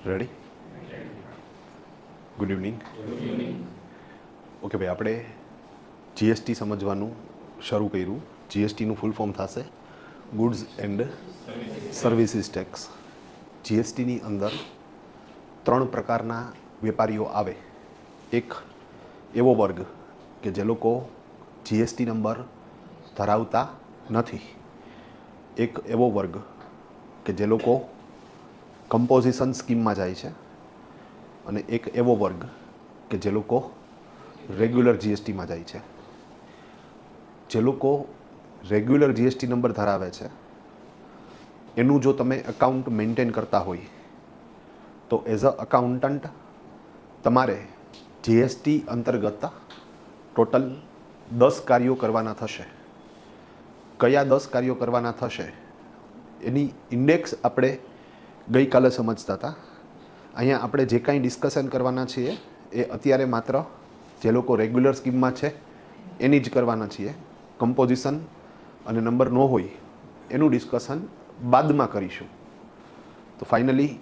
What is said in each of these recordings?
Ready? Good evening. Okay ભાઈ, આપણે GST સમજવાનું શરૂ કર્યું. જીએસટીનું ફૂલ ફોર્મ થશે ગુડ્સ એન્ડ સર્વિસીસ ટેક્સ. જીએસટીની અંદર 3 પ્રકારના વેપારીઓ આવે. એક એવો વર્ગ કે જે લોકો જીએસટી નંબર ધરાવતા નથી. એક એવો વર્ગ કે જે લોકો કમ્પોઝિશન સ્કીમમાં જાય છે. અને એક એવો વર્ગ કે જે લોકો રેગ્યુલર જીએસટીમાં જાય છે. જે લોકો રેગ્યુલર જીએસટી નંબર ધરાવે છે એનું જો તમે એકાઉન્ટ મેન્ટેન કરતા હોય તો એઝ અ અકાઉન્ટન્ટ તમારે જીએસટી અંતર્ગત ટોટલ 10 કાર્યો કરવાના થશે. કયા 10 કાર્યો કરવાના થશે એની ઇન્ડેક્સ આપણે ગઈકાલે સમજતા હતા. અહીંયા આપણે જે કાંઈ ડિસ્કશન કરવાના છીએ એ અત્યારે માત્ર જે લોકો રેગ્યુલર સ્કીમમાં છે એની જ કરવાના છીએ. કમ્પોઝિશન અને નંબર ન હોય એનું ડિસ્કશન બાદમાં કરીશું. તો ફાઇનલી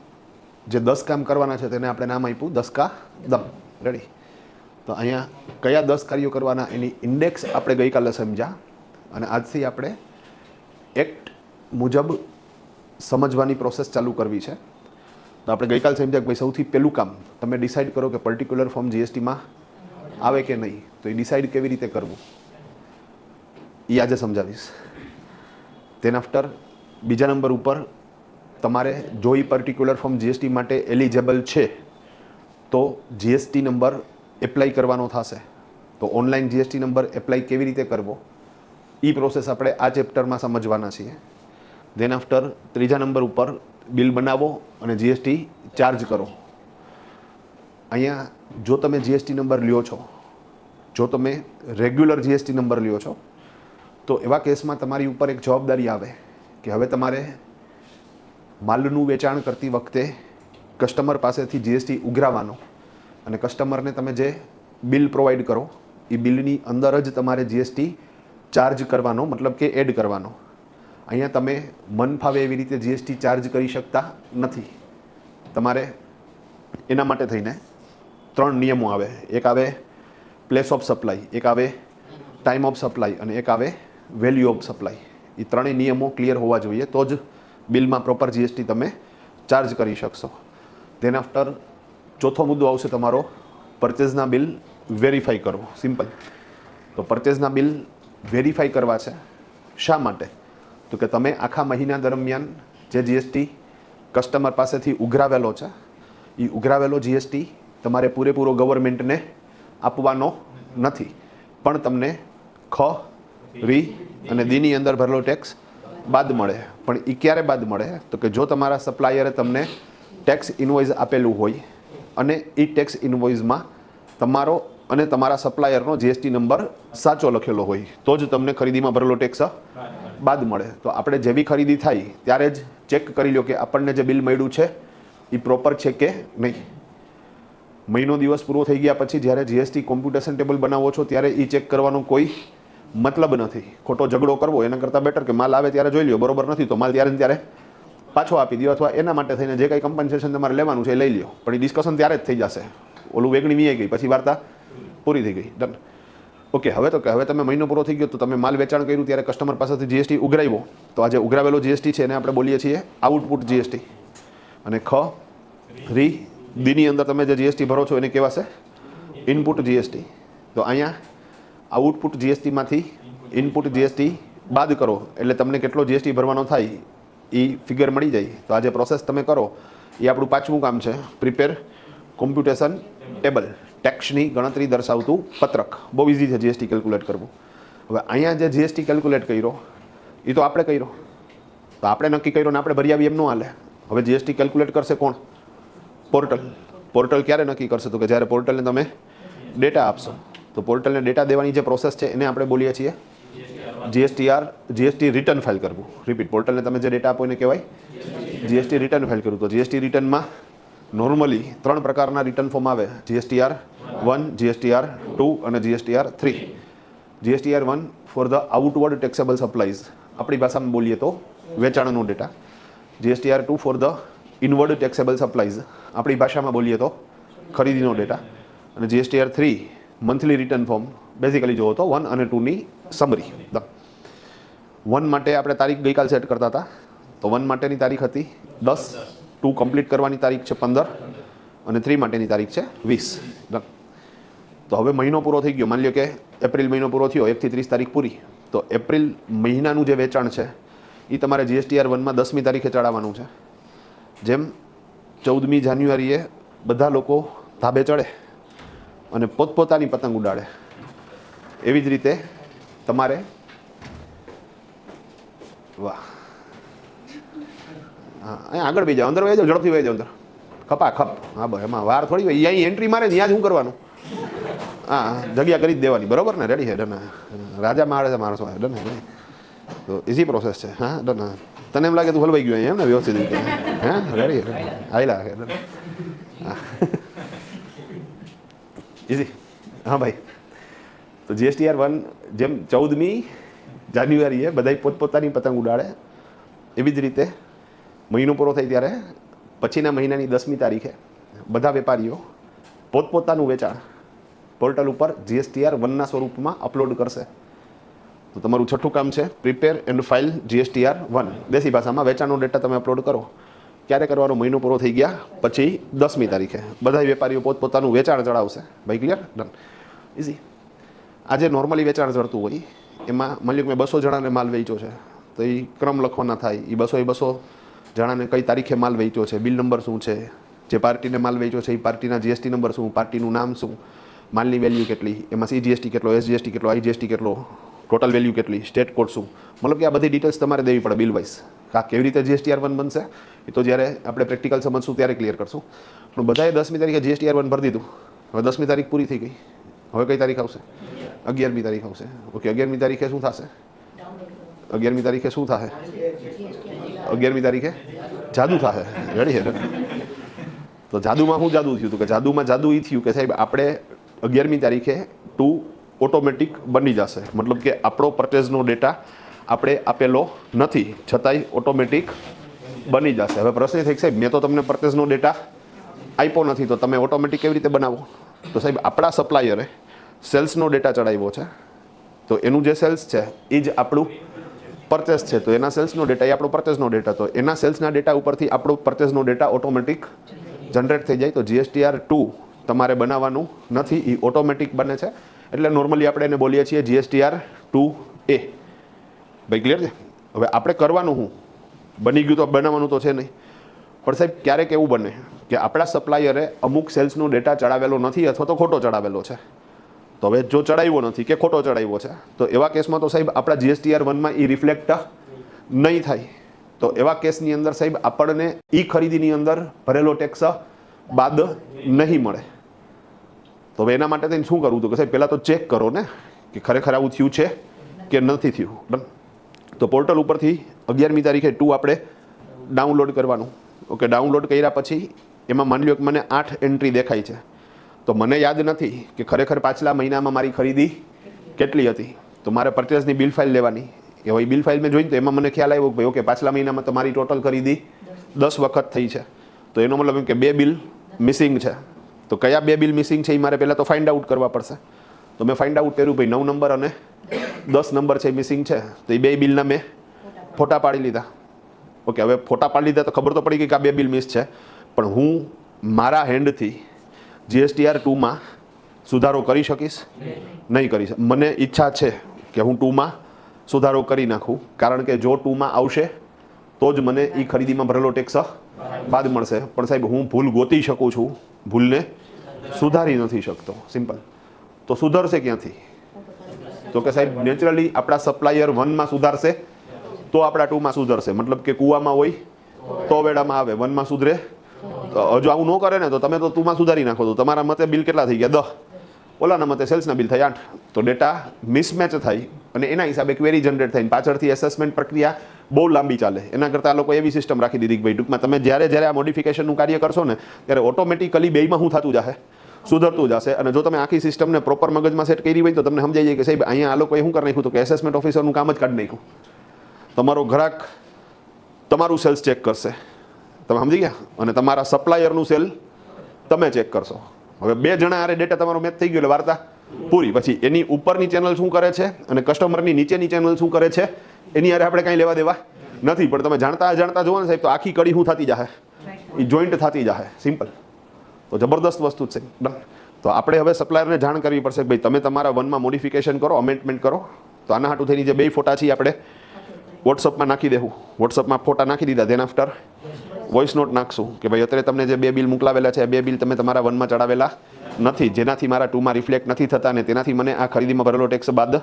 જે 10 કામ કરવાના છે તેને આપણે નામ આપ્યું 10 કા દમ. રેડી? તો અહીંયા કયા 10 કાર્યો કરવાના એની ઇન્ડેક્સ આપણે ગઈકાલે સમજ્યા. અને આજથી આપણે એક્ટ મુજબ સમજવાની પ્રોસેસ ચાલુ કરવી છે. તો આપણે ગઈકાલે સમજ્યા કે ભાઈ સૌથી પહેલું કામ તમે ડિસાઇડ કરો કે પર્ટિક્યુલર ફોર્મ જીએસટીમાં આવે કે નહીં. તો એ ડિસાઇડ કેવી રીતે કરવું એ આજે સમજાવીશ. તેન આફ્ટર બીજા નંબર ઉપર તમારે જો એ પર્ટિક્યુલર ફોર્મ જીએસટી માટે એલિજિબલ છે તો જીએસટી નંબર એપ્લાય કરવાનો થશે. તો ઓનલાઈન જીએસટી નંબર એપ્લાય કેવી રીતે કરવો એ પ્રોસેસ આપણે આ ચેપ્ટરમાં સમજવાના છીએ. દેન આફ્ટર ત્રીજા નંબર ઉપર બિલ બનાવો અને જીએસટી ચાર્જ કરો. અહીંયા જો તમે જીએસટી નંબર લ્યો છો, જો તમે રેગ્યુલર જીએસટી નંબર લ્યો છો તો એવા કેસમાં તમારી ઉપર એક જવાબદારી આવે કે હવે તમારે માલનું વેચાણ કરતી વખતે કસ્ટમર પાસેથી જીએસટી ઉઘરાવવાનો અને કસ્ટમરને તમે જે બિલ પ્રોવાઈડ કરો એ બિલની અંદર જ તમારે જીએસટી ચાર્જ કરવાનો, મતલબ કે એડ કરવાનો. અહીંયા તમે મન ફાવે એવી રીતે જીએસટી ચાર્જ કરી શકતા નથી. તમારે એના માટે થઈને 3 નિયમો આવે. એક આવે પ્લેસ ઓફ સપ્લાય, એક આવે ટાઈમ ઓફ સપ્લાય અને એક આવે વેલ્યુ ઓફ સપ્લાય. એ 3 નિયમો ક્લિયર હોવા જોઈએ તો જ બિલમાં પ્રોપર જીએસટી તમે ચાર્જ કરી શકશો. ધેન આફ્ટર ચોથો મુદ્દો આવશે તમારો પરચેઝના બિલ વેરીફાઈ કરો. સિમ્પલ. તો પરચેઝના બિલ વેરીફાઈ કરવા છે. શા માટે? તો કે તમે આખા મહિના દરમિયાન જે જીએસટી કસ્ટમર પાસેથી ઉઘરાવેલો છે એ ઉઘરાવેલો જીએસટી તમારે પૂરેપૂરો ગવર્મેન્ટને આપવાનો નથી, પણ તમને ખ, રી અને દીની અંદર ભરેલો ટેક્સ બાદ મળે. પણ એ ક્યારે બાદ મળે? તો કે જો તમારા સપ્લાયરે તમને ટેક્સ ઇન્વોઇસ આપેલું હોય અને એ ટેક્સ ઇન્વોઇસમાં તમારો અને તમારા સપ્લાયરનો જીએસટી નંબર સાચો લખેલો હોય તો જ તમને ખરીદીમાં ભરેલો ટેક્સ બાદ મળે. તો આપણે જેવી ખરીદી થાય ત્યારે જ ચેક કરી લો કે આપણને જે બિલ મળ્યું છે એ પ્રોપર છે કે નહીં. મહિનો દિવસ પૂરો થઈ ગયા પછી જ્યારે જીએસટી કોમ્પ્યુટેશન ટેબલ બનાવો છો ત્યારે એ ચેક કરવાનો કોઈ મતલબ નથી. ખોટો ઝઘડો કરવો એના કરતાં બેટર કે માલ આવે ત્યારે જોઈ લ્યો, બરોબર નથી તો માલ ત્યારે ને ત્યારે પાછો આપી દો, અથવા એના માટે થઈને જે કંઈ કમ્પન્સેશન તમારે લેવાનું છે એ લઈ લ્યો. પણ એ ડિસ્કશન ત્યારે જ થઈ જશે. ઓલું વેગણી વી ગઈ પછી વાર્તા પૂરી થઈ ગઈ. ડન. ઓકે. હવે તો કે હવે તમે મહિનો પૂરો થઈ ગયો તો તમે માલ વેચાણ કર્યું ત્યારે કસ્ટમર પાસેથી જીએસટી ઉઘરાવ્યો. તો આ જે ઉઘરાવેલો જીએસટી છે એને આપણે બોલીએ છીએ આઉટપુટ જીએસટી. અને ખ, રી, દીની અંદર તમે જે જીએસટી ભરો છો એને કહેવાશે ઇનપુટ જીએસટી. તો અહીંયા આઉટપુટ જીએસટીમાંથી ઇનપુટ જીએસટી બાદ કરો એટલે તમને કેટલો જીએસટી ભરવાનો થાય એ ફિગર મળી જાય. તો આ જે પ્રોસેસ તમે કરો એ આપણું 5મું કામ છે, પ્રિપેર કોમ્પ્યુટેશન ટેબલ. ટેક્સની ગણતરી દર્શાવતું પત્રક. બહુ ઇઝી છે જીએસટી કેલ્ક્યુલેટ કરવું. હવે અહીંયા જે જીએસટી કેલ્ક્યુલેટ કર્યો એ તો આપણે કર્યો, તો આપણે નક્કી કર્યો ને આપણે ભરી આવી એમ ન હાલે. હવે જીએસટી કેલ્ક્યુલેટ કરશે કોણ? પોર્ટલ. પોર્ટલ ક્યારે નક્કી કરશે? તો કે જ્યારે પોર્ટલને તમે ડેટા આપશો. તો પોર્ટલને ડેટા દેવાની જે પ્રોસેસ છે એને આપણે બોલીએ છીએ જીએસટી રિટર્ન ફાઇલ કરવું. રિપીટ. પોર્ટલને તમે જે ડેટા આપો એને કહેવાય જીએસટી રિટર્ન ફાઇલ કરવું. તો જીએસટી રિટર્નમાં નોર્મલી 3 પ્રકારના રિટર્ન ફોર્મ આવે: GSTR1, GSTR2 અને GSTR3. GSTR1 for the outward taxable supplies, આપણી ભાષામાં બોલીએ તો વેચાણનો data. GSTR2 for the inward taxable supplies, આપણી ભાષામાં બોલીએ તો ખરીદીનો ડેટા. અને GSTR 3 monthly return form, basically જોવો તો 1 અને 2ની સમરી. 1 માટે આપણે તારીખ ગઈકાલ સેટ કરતા હતા, તો 1 માટેની તારીખ હતી 10, 2 કમ્પ્લીટ કરવાની તારીખ છે 15 અને 3 માટેની તારીખ છે 20. તો હવે મહિનો પૂરો થઈ ગયો, માની લો કે એપ્રિલ મહિનો પૂરો થયો, 1 થી 30 તારીખ પૂરી, તો એપ્રિલ મહિનાનું જે વેચાણ છે એ તમારે GSTR 1માં 10મી તારીખે ચડાવવાનું છે. જેમ 14મી જાન્યુઆરીએ બધા લોકો ધાબે ચડે અને પોતપોતાની પતંગ ઉડાડે, એવી જ રીતે તમારે વાહ હા અહીંયા આગળ બી જાઓ, અંદર વહી જાઓ, ઝડપથી વહી જાઓ અંદર, ખપા ખપ. હા બસ એમાં વાર થોડી હોય, અહીંયા એન્ટ્રી મારે ત્યાં જ શું કરવાનું, હા જગ્યા કરી જ દેવાની, બરોબર ને? રેડી છે ડન. રાજા મારે છે માણસો ડન. તો ઇઝી પ્રોસેસ છે. હા ડન. તને એમ લાગે તું હલવાઈ ગયો એમ ને વ્યવસ્થિત રીતે? હા રેડી આવેલા છે ડન. ઇઝી. હા ભાઈ, તો GSTR 1 જેમ 14મી જાન્યુઆરીએ બધા પોતપોતાની પતંગ ઉડાડે, એવી જ રીતે મહિનો પૂરો થાય ત્યારે પછીના મહિનાની 10મી તારીખે બધા વેપારીઓ પોતપોતાનું વેચાણ પોર્ટલ ઉપર GSTR 1ના સ્વરૂપમાં અપલોડ કરશે. તો તમારું છઠ્ઠું કામ છે પ્રિપેર એન્ડ ફાઇલ GSTR 1. દેશી ભાષામાં વેચાણનો ડેટા તમે અપલોડ કરો. ક્યારે કરવાનો? મહિનો પૂરો થઈ ગયા પછી 10મી તારીખે બધા વેપારીઓ પોતપોતાનું વેચાણ ચડાવશે. ભાઈ ક્લિયર? ડન. ઇઝી. આજે નોર્મલી વેચાણ ચડતું હોય એમાં માની લો કે મેં 200 જણાને માલ વેચ્યો છે, તો એ ક્રમ લખવાના થાય. એ 200 જણાને કઈ તારીખે માલ વેચ્યો છે, બિલ નંબર શું છે, જે પાર્ટીને માલ વેચ્યો છે એ પાર્ટીના GST નંબર શું, પાર્ટીનું નામ શું, માલની વેલ્યુ કેટલી, એમાં CGST કેટલો, SGST કેટલો, IGST કેટલો, ટોટલ વેલ્યુ કેટલી, સ્ટેટ કોડ શું, મતલબ કે આ બધી ડિટેલ્સ તમારે દેવી પડે બિલ વાઇઝ. હા કેવી રીતે GSTR 1 બનશે એ તો જ્યારે આપણે પ્રેક્ટિકલ સમજશું ત્યારે ક્લિયર કરશું. પણ બધાએ 10મી તારીખે GSTR 1 ભરી દીધું. હવે 10મી તારીખ પૂરી થઈ ગઈ. હવે કઈ તારીખ આવશે? 11મી તારીખ આવશે. ઓકે, 11મી તારીખે શું થશે? 11મી તારીખે શું થશે? 11મી તારીખે જાદુ થશે. રેડી છે? તો જાદુમાં શું જાદુ થયું હતું? કે જાદુમાં જાદુ એ થયું કે સાહેબ આપણે 11મી તારીખે 2 ઓટોમેટિક બની જશે. મતલબ કે આપણો પરચેઝનો ડેટા આપણે આપેલો નથી છતાંય ઓટોમેટિક બની જશે. હવે પ્રશ્ન થાય કે સાહેબ મેં તો તમને પરચેઝનો ડેટા આપ્યો નથી, તો તમે ઓટોમેટિક કેવી રીતે બનાવો? તો સાહેબ આપણા સપ્લાયરે સેલ્સનો ડેટા ચડાવ્યો છે, તો એનું જે સેલ્સ છે એ જ આપણું પરચેસ છે, તો એના સેલ્સનો ડેટા એ આપણો પરચેસનો ડેટા, તો એના સેલ્સના ડેટા ઉપરથી આપણો પરચેસનો ડેટા ઓટોમેટિક જનરેટ થઈ જાય. તો GSTR 2 તમારે બનાવવાનું નથી, એ ઓટોમેટિક બને છે. એટલે નોર્મલી આપણે એને બોલીએ છીએ GSTR 2A. ભાઈ ક્લિયર છે? હવે આપણે કરવાનું શું? બની ગયું તો બનાવવાનું તો છે નહીં, પણ સાહેબ ક્યારેક એવું બને કે આપણા સપ્લાયરે અમુક સેલ્સનો ડેટા ચડાવેલો નથી અથવા તો ખોટો ચડાવેલો છે. તો હવે જો ચડાવ્યો નથી કે ખોટો ચડાવ્યો છે, તો એવા કેસમાં તો સાહેબ આપણા GSTR 1માં એ રિફ્લેક્ટ નહીં થાય. તો એવા કેસની અંદર સાહેબ આપણને ઈ ખરીદીની અંદર ભરેલો ટેક્સ બાદ નહીં મળે. તો હવે એના માટે થઈને શું કરવું? તો કે સાહેબ પહેલાં તો ચેક કરો ને કે ખરેખર આવું થયું છે કે નથી થયું. ડન. તો પોર્ટલ ઉપરથી 11મી તારીખે 2 આપણે ડાઉનલોડ કરવાનું. ઓકે, ડાઉનલોડ કર્યા પછી એમાં માની લો કે મને 8 એન્ટ્રી દેખાય છે, તો મને યાદ નથી કે ખરેખર પાછલા મહિનામાં મારી ખરીદી કેટલી હતી. તો મારે પરચેસની બિલ ફાઇલ લેવાની. હવે બિલ ફાઇલ મેં જોઈને તો એમાં મને ખ્યાલ આવ્યો કે ભાઈ ઓકે પાછલા મહિનામાં તમારી ટોટલ ખરીદી 10 વખત થઈ છે, તો એનો મતલબ એમ કે 2 બિલ મિસિંગ છે. તો કયા 2 બિલ મિસિંગ છે એ મારે પહેલાં તો ફાઇન્ડ આઉટ કરવા પડશે. તો મેં ફાઇન્ડ આઉટ કર્યું ભાઈ 9 નંબર અને 10 નંબર છે મિસિંગ છે, તો એ 2 બિલના મેં ફોટા પાડી લીધા. ઓકે, હવે ફોટા પાડી લીધા તો ખબર તો પડી ગઈ કે આ 2 બિલ મિસ છે, પણ હું મારા હેન્ડથી GSTR 2માં સુધારો કરી શકીશ? નહીં કરી શકે. મને ઈચ્છા છે કે હું 2માં સુધારો કરી નાખું, કારણ કે જો 2માં આવશે તો જ મને એ ખરીદીમાં ભરેલો ટેક્સ બાદ મળશે. પણ સાહેબ હું ભૂલ ગોતી શકું છું, ભૂલને સુધારી નથી શકતો. સિમ્પલ. તો સુધરશે ક્યાંથી? તો કે સાહેબ નેચરલી આપણા સપ્લાયર 1માં સુધારશે તો આપણા 2માં સુધરશે. મતલબ કે કૂવામાં હોય તો વેડામાં આવે, 1માં સુધરે. હજુ આવું ન કરે ને તો તમે તો 2માં સુધારી નાખો, તો તમારા મતે બિલ કેટલા થઈ ગયા? 10. ઓલાના મતે સેલ્સના બિલ થાય 8. તો ડેટા મિસમેચ થાય અને એના હિસાબે ક્વેરી જનરેટ થાય. પાછળથી એસેસમેન્ટ પ્રક્રિયા બહુ લાંબી ચાલે. એના કરતાં આ લોકો એવી સિસ્ટમ રાખી દીધી કે ભાઈ ટૂંકમાં તમે જ્યારે આ મોડિફિકેશનનું કાર્ય કરશો ને ત્યારે ઓટોમેટિકલી બેયમાં શું થતું જશે? સુધરતું જશે. અને જો તમે આખી સિસ્ટમને પ્રોપર મગજમાં સેટ કરી હોય તો તમને સમજાઈ જાય કે સાહેબ અહીંયા આ લોકોએ શું કરી નાખ્યું? તો કે એસેસમેન્ટ ઓફિસરનું કામ જ કાઢી નાખ્યું. તમારો ગ્રાહક તમારું સેલ્સ ચેક કરશે, તમે સમજી ગયા. અને તમારા સપ્લાયરનું સેલ તમે ચેક કરશો. હવે 2 જણા આરે ડેટા તમારો મેચ થઈ ગયો એટલે વાર્તા પૂરી. પછી એની ઉપરની ચેનલ શું કરે છે અને કસ્ટમરની નીચેની ચેનલ શું કરે છે એની આરે આપણે કાંઈ લેવા દેવા નથી. પણ તમે જાણતા જાણતા જુઓ ને સાહેબ, તો આખી કડી શું થતી જાય, એ જોઈન્ટ થતી જાય. સિમ્પલ. તો જબરદસ્ત વસ્તુ છે. ડન. તો આપણે હવે સપ્લાયરને જાણ કરવી પડશે કે ભાઈ તમે તમારા 1માં મોડિફિકેશન કરો, અમેન્ડમેન્ટ કરો. તો આના હાટું થઈને જે 2 ફોટા છે આપણે વોટ્સઅપમાં નાખી દેવું. વોટ્સઅપમાં ફોટા નાખી દીધા, ધેન આફ્ટર વોઇસ નોટ નાખશું કે ભાઈ અત્યારે તમને જે 2 બિલ મોકલાવેલા છે, 2 બિલ તમે તમારા 1માં ચડાવેલા નથી, જેનાથી મારા 2માં રિફ્લેક્ટ નથી થતા અને તેનાથી મને આ ખરીદીમાં ભરેલો ટેક્સ બાદ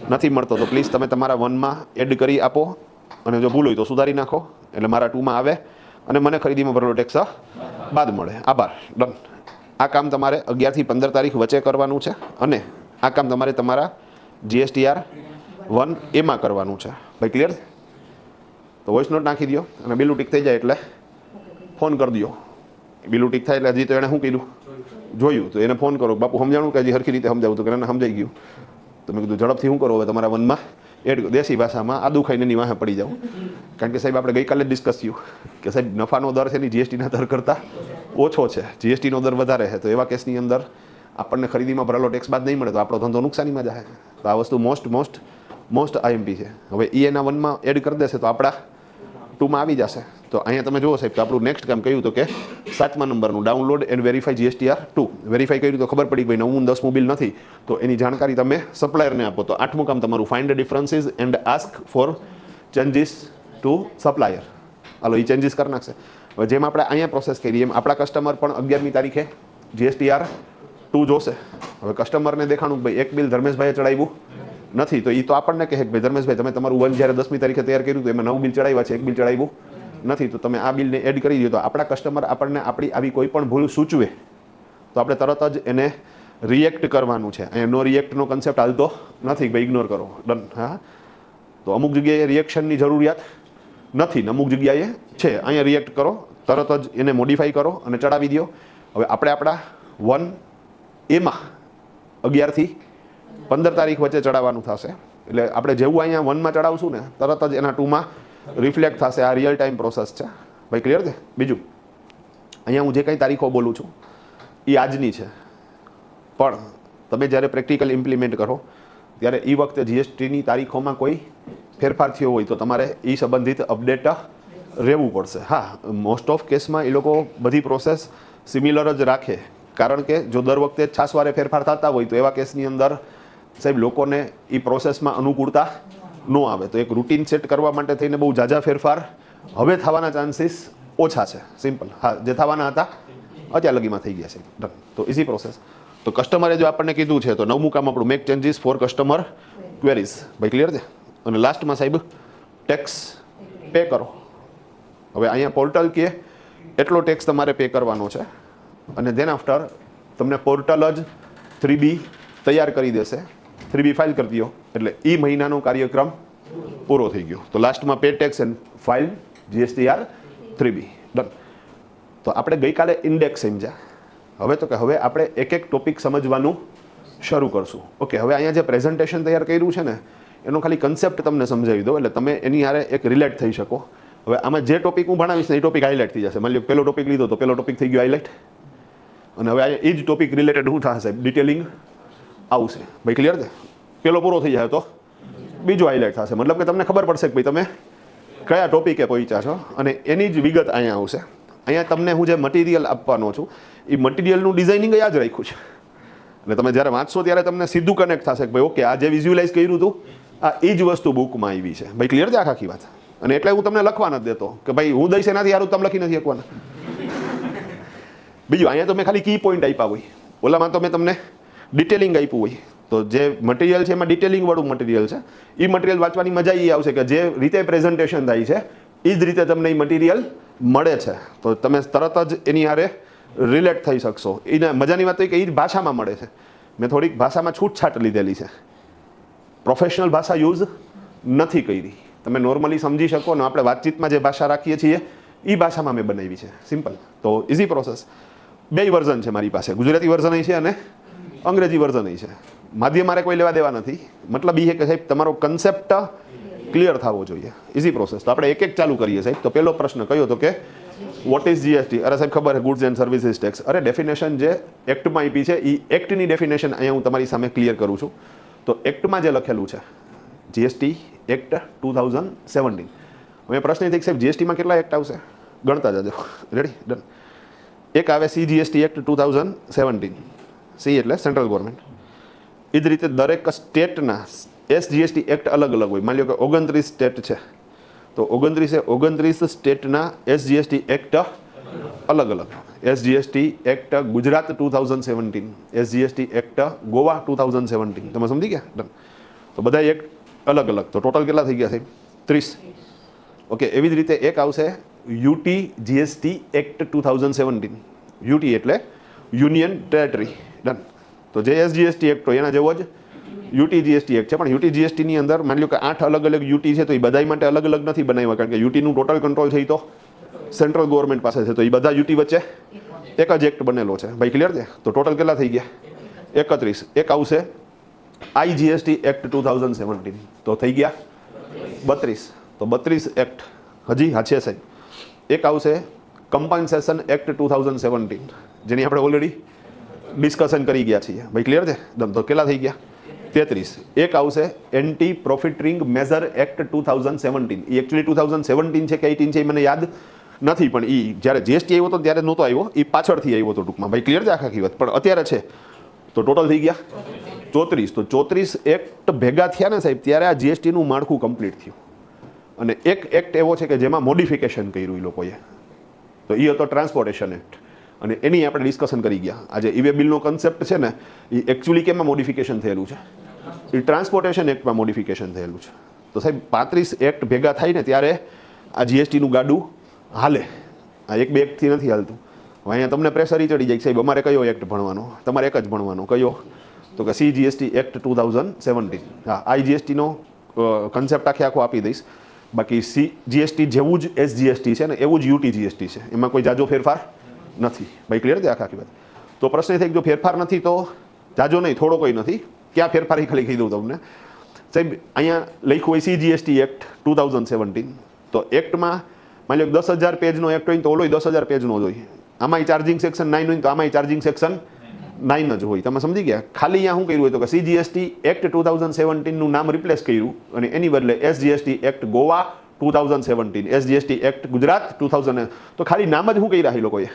નથી મળતો. તો પ્લીઝ તમે તમારા 1માં એડ કરી આપો અને જો ભૂલ હોય તો સુધારી નાખો એટલે મારા 2માં આવે અને મને ખરીદીમાં ભરેલો ટેક્સ બાદ મળે. આભાર. ડન. આ કામ તમારે 11 થી 15 તારીખ વચ્ચે કરવાનું છે અને આ કામ તમારે તમારા GSTR 1 એમાં કરવાનું છે. ભાઈ ક્લિયર? તો વોઇસ નોટ નાખી દો અને બિલું ટીક થઈ જાય એટલે ફોન કરી દો. બિલું ટીક થાય એટલે હજી તો એણે શું કર્યું જોયું, તો એને ફોન કરો, બાપુ સમજાણું કે હજી હરખી રીતે સમજાવું, તો કે એને સમજાઈ ગયું. તો મેં કીધું ઝડપથી શું કરો હવે તમારા 1માં એડ. દેશી ભાષામાં આદુ ખાઈને એની વાહે પડી જાવ. કારણ કે સાહેબ આપણે ગઈકાલે જ ડિસ્કસ થયું કે સાહેબ નફાનો દર છે એની GSTના દર કરતાં ઓછો છે, GSTનો દર વધારે છે. તો એવા કેસની અંદર આપણને ખરીદીમાં ભરેલો ટેક્સ બાદ નહીં મળે તો આપણો ધંધો નુકસાનીમાં જાય. તો આ વસ્તુ મોસ્ટ IMP છે. હવે એ એના 1માં એડ કરી દેશે તો આપણા 2માં આવી જશે. તો અહીંયા તમે જુઓ સાહેબ, તો આપણું નેક્સ્ટ કામ કહ્યું તો કે 7મા નંબરનું download and verify GSTR 2. Verify કર્યું તો ખબર પડી કે ભાઈ 9મું 10મું બિલ નથી, તો એની જાણકારી તમે સપ્લાયરને આપો. તો 8મું કામ તમારું find differences and ask for changes to supplier. હાલો, એ ચેન્જીસ કરી નાખશે. હવે જેમ આપણે અહીંયા પ્રોસેસ કરી એમ આપણા કસ્ટમર પણ 11મી તારીખે GSTR 2 જોશે. હવે કસ્ટમરને દેખાણું ભાઈ એક બિલ ધર્મેશભાઈએ ચડાવ્યું નથી, તો એ તો આપણને કહે કે ભાઈ ધર્મેશભાઈ તમે તમારું 1 જ્યારે 10મી તારીખે તૈયાર કર્યું તો એમાં 9 બિલ ચડાવ્યા છે, 1 બિલ ચડાવ્યું નથી, તો તમે આ બિલને એડ કરી દો. તો આપણા કસ્ટમર આપણને આપણી આવી કોઈ પણ ભૂલ સૂચવે તો આપણે તરત જ એને રિએક્ટ કરવાનું છે. અહીંયા નો રિએક્ટનો કન્સેપ્ટ હાલતો નથી, ભાઈ ઇગ્નોર કરો. ડન. હા, તો અમુક જગ્યાએ રિએક્શનની જરૂરિયાત નથી ને અમુક જગ્યાએ છે. અહીંયા રિએક્ટ કરો, તરત જ એને મોડિફાઈ કરો અને ચડાવી દો. હવે આપણે આપણા 1 એમાં 11 થી 15 તારીખ વચ્ચે ચડાવવાનું થશે. એટલે આપણે જેવું અહીંયા 1માં ચડાવશું ને તરત જ એના 2માં રિફ્લેક્ટ થશે. આ રિયલ ટાઈમ પ્રોસેસ છે. ભાઈ ક્લિયર છે? બીજું, અહીંયા હું જે કંઈ તારીખો બોલું છું એ આજની છે, પણ તમે જ્યારે પ્રેક્ટિકલ ઇમ્પ્લિમેન્ટ કરો ત્યારે એ વખતે GSTની તારીખોમાં કોઈ ફેરફાર થયો હોય તો તમારે એ સંબંધિત અપડેટ રહેવું પડશે. હા, મોસ્ટ ઓફ કેસમાં એ લોકો બધી પ્રોસેસ સિમિલર જ રાખે, કારણ કે જો દર વખતે છાસવારે ફેરફાર થતા હોય તો એવા કેસની અંદર સાહેબ લોકોને એ પ્રોસેસમાં અનુકૂળતા ન આવે. તો એક રૂટીન સેટ કરવા માટે થઈને બહુ ઝાઝા ફેરફાર હવે થવાના ચાન્સીસ ઓછા છે. સિમ્પલ. હા, જે થવાના હતા અત્યાર લગીમાં થઈ ગયા છે. ડન. તો ઇઝી પ્રોસેસ. તો કસ્ટમરે જો આપણને કીધું છે તો 9મું કામ આપણું make changes for customer queries. ભાઈ ક્લિયર છે? અને લાસ્ટમાં સાહેબ ટેક્સ પે કરો. હવે અહીંયા પોર્ટલ કે એટલો ટેક્સ તમારે પે કરવાનો છે અને ધેન આફ્ટર તમને પોર્ટલ જ 3B તૈયાર કરી દેશે. 3B ફાઇલ કરી દો એટલે એ મહિનાનો કાર્યક્રમ પૂરો થઈ ગયો. તો લાસ્ટમાં pay tax and file GSTR 3B. Done. તો આપણે ગઈકાલે ઇન્ડેક્સ સમજ્યા. હવે તો કે હવે આપણે એક એક ટોપિક સમજવાનું શરૂ કરશું. ઓકે, હવે અહીંયા જે પ્રેઝન્ટેશન તૈયાર કર્યું છે ને એનો ખાલી કન્સેપ્ટ તમને સમજાવી દો એટલે તમે એની હારે એક રિલેટ થઈ શકો. હવે આમાં જે ટોપિક હું ભણાવીશ ને એ ટોપિક હાઇલાઇટ થઈ જશે. માની લો પહેલો ટોપિક લીધો તો પહેલો ટોપિક થઈ ગયો હાઇલાઇટ, અને હવે એ જ ટોપિક રિલેટેડ શું થશે? ડિટેલિંગ આવશે. ભાઈ ક્લિયર છે? પેલો પૂરો થઈ જાય તો બીજો હાઇલાઇટ થશે. મતલબ કે તમને ખબર પડશે કે ભાઈ તમે કયા ટોપિકે પહોંચ્યા છો અને એની જ વિગત અહીંયા આવશે. અહીંયા તમને હું જે મટીરિયલ આપવાનો છું એ મટીરિયલનું ડિઝાઇનિંગ યાદ રાખ્યું છે અને તમે જ્યારે વાંચશો ત્યારે તમને સીધું કનેક્ટ થશે કે ભાઈ ઓકે આ જે વિઝ્યુઅલાઇઝ કર્યું હતું આ એ જ વસ્તુ બુકમાં આવી છે. ભાઈ ક્લિયર છે આખી વાત? અને એટલે હું તમને લખવા નથી દેતો કે ભાઈ હું દઈશ એનાથી યાર તમે લખી નથી શકવાના. બીજું, અહીંયા તો મેં ખાલી કી પોઈન્ટ આપ્યા હોય, ઓલામાં તો મેં તમને ડિટેલિંગ આપ્યું હોય. તો જે મટીરિયલ છે એમાં ડિટેલિંગ વાળું મટીરિયલ છે. એ મટીરિયલ વાંચવાની મજા એ આવશે કે જે રીતે પ્રેઝન્ટેશન થાય છે એ જ રીતે તમને એ મટીરિયલ મળે છે. તો તમે તરત જ એની હારે રિલેટ થઈ શકશો. એને મજાની વાત એ કે એ જ ભાષામાં મળે છે. મેં થોડીક ભાષામાં છૂટછાટ લીધેલી છે, પ્રોફેશનલ ભાષા યુઝ નથી કરી. તમે નોર્મલી સમજી શકો ને આપણે વાતચીતમાં જે ભાષા રાખીએ છીએ એ ભાષામાં મેં બનાવી છે. સિમ્પલ. તો ઇઝી પ્રોસેસ. 2 વર્ઝન છે મારી પાસે, ગુજરાતી વર્ઝન છે અને અંગ્રેજી વર્ઝન છે. માધ્યમ મારે કોઈ લેવા દેવા નથી. મતલબ એ છે કે સાહેબ તમારો કન્સેપ્ટ ક્લિયર થવો જોઈએ. Easy process. તો આપણે એક એક ચાલુ કરીએ સાહેબ. તો પહેલો પ્રશ્ન કયો તો કે વોટ ઇઝ જીએસટી? અરે સાહેબ ખબર છે, ગુડ્સ એન્ડ સર્વિસીસ ટેક્સ. અરે ડેફિનેશન જે એક્ટમાં આપી છે એ એક્ટની ડેફિનેશન અહીંયા હું તમારી સામે ક્લિયર કરું છું. તો એક્ટમાં જે લખેલું છે જીએસટી એક્ટ 2017. હવે પ્રશ્ન એ થાય કે સાહેબ જીએસટીમાં કેટલા એક્ટ આવશે? ગણતા જજો. રેડી? ડન. એક આવે CGST એક્ટ 2017. સી એટલે સેન્ટ્રલ ગવર્મેન્ટ. એ જ રીતે દરેક સ્ટેટના SGST એક્ટ અલગ અલગ હોય. માની લો કે 29 સ્ટેટ છે તો 29 સ્ટેટના SGST એક્ટ અલગ અલગ. SGST act Gujarat 2017, SGST act Goa 2017. તમે સમજી ગયા? ડન. તો બધા એક્ટ અલગ અલગ. તો ટોટલ કેટલા થઈ ગયા સાહેબ? 30. ઓકે. એવી જ રીતે એક આવશે UT GST એક્ટ 2017. UT એટલે યુનિયન ટેરેટરી. ડન. તો જે SGST એક્ટ હોય એના જેવો જ UT GST એક્ટ છે. પણ UT GST ની અંદર માની લો કે 8 અલગ અલગ UT છે તો એ બધા માટે અલગ અલગ નથી બનાવ્યા, કારણ કે UT નું ટોટલ કંટ્રોલ છે એ તો સેન્ટ્રલ ગવર્મેન્ટ પાસે છે. તો એ બધા UT વચ્ચે એક જ એક્ટ બનેલો છે. ભાઈ ક્લિયર છે? તો ટોટલ કેટલા થઈ ગયા? 31. એક આવશે IGST એક્ટ 2017. તો થઈ ગયા 32. તો 32 એક્ટ હજી હા છે સાહેબ. એક આવશે કમ્પન્સેશન એક્ટ 2017, જેની આપણે ઓલરેડી ડિસ્કશન કરી ગયા છીએ. ભાઈ ક્લિયર છે? તો કેટલા થઈ ગયા? 33. એક આવશે એન્ટી પ્રોફિટરિંગ મેઝર એક્ટ 2017. એ એકચ્યુઅલી 2017 છે કે 18 છે એ મને યાદ નથી, પણ એ જ્યારે GST આવ્યો હતો ત્યારે નહોતો આવ્યો, એ પાછળથી આવ્યો હતો ટૂંકમાં. ભાઈ ક્લિયર છે આખી વાત? પણ અત્યારે છે. તો ટોટલ થઈ ગયા 34. તો 34 એક્ટ ભેગા થયા ને સાહેબ ત્યારે આ GSTનું માળખું કમ્પ્લીટ થયું. અને એક એક્ટ એવો છે કે જેમાં મોડિફિકેશન કર્યું એ લોકોએ, તો એ હતો ટ્રાન્સપોર્ટેશન એક્ટ. અને એની આપણે ડિસ્કશન કરી ગયા. આજે ઈ વે બિલનો કન્સેપ્ટ છે ને એ એકચ્યુઅલી કેમાં મોડિફિકેશન થયેલું છે? એ ટ્રાન્સપોર્ટેશન એક્ટમાં મોડિફિકેશન થયેલું છે. તો સાહેબ 35 એક્ટ ભેગા થાય ને ત્યારે આ GSTનું ગાડું હાલે. આ એક બે એક્ટથી નથી હાલતું. હવે અહીંયા તમને પ્રેશર ઈ ચડી જાય કે સાહેબ અમારે કયો એક્ટ ભણવાનો? તમારે એક જ ભણવાનો. કયો? તો કે CGST એક્ટ 2017. હા, IGSTનો કન્સેપ્ટ આખો આપી દઈશ. બાકી CGST જેવું જ SGST છે ને એવું જ UT GST છે. એમાં કોઈ જાજો ફેરફાર નથી. ભાઈ ક્લિયર છે આખી વાત? તો પ્રશ્ન એ થાય કે જો ફેરફાર નથી તો જાજો નહીં, થોડો કોઈ નથી. ક્યાં ફેરફાર એ ખાલી કહી દઉં તમને સાહેબ. અહીંયા લખ્યું હોય CGST એક્ટ 2017. તો એક્ટમાં માની લો 10,000 પેજનો એક્ટ હોય તો ઓલો 10,000 પેજનો જ હોય. આમાંય ચાર્જિંગ સેક્શન 9 હોય તો આમાંય ચાર્જિંગ સેક્શન 9 જ હોય. તમે સમજી ગયા? ખાલી અહીંયા શું કર્યું હોય તો કે CGST એક્ટ 2017 નું નામ રિપ્લેસ કર્યું અને એની બદલે SGST act Goa 2017, SGST act Gujarat 2000. તો ખાલી નામ જ શું કહી રહ્યા એ લોકોએ?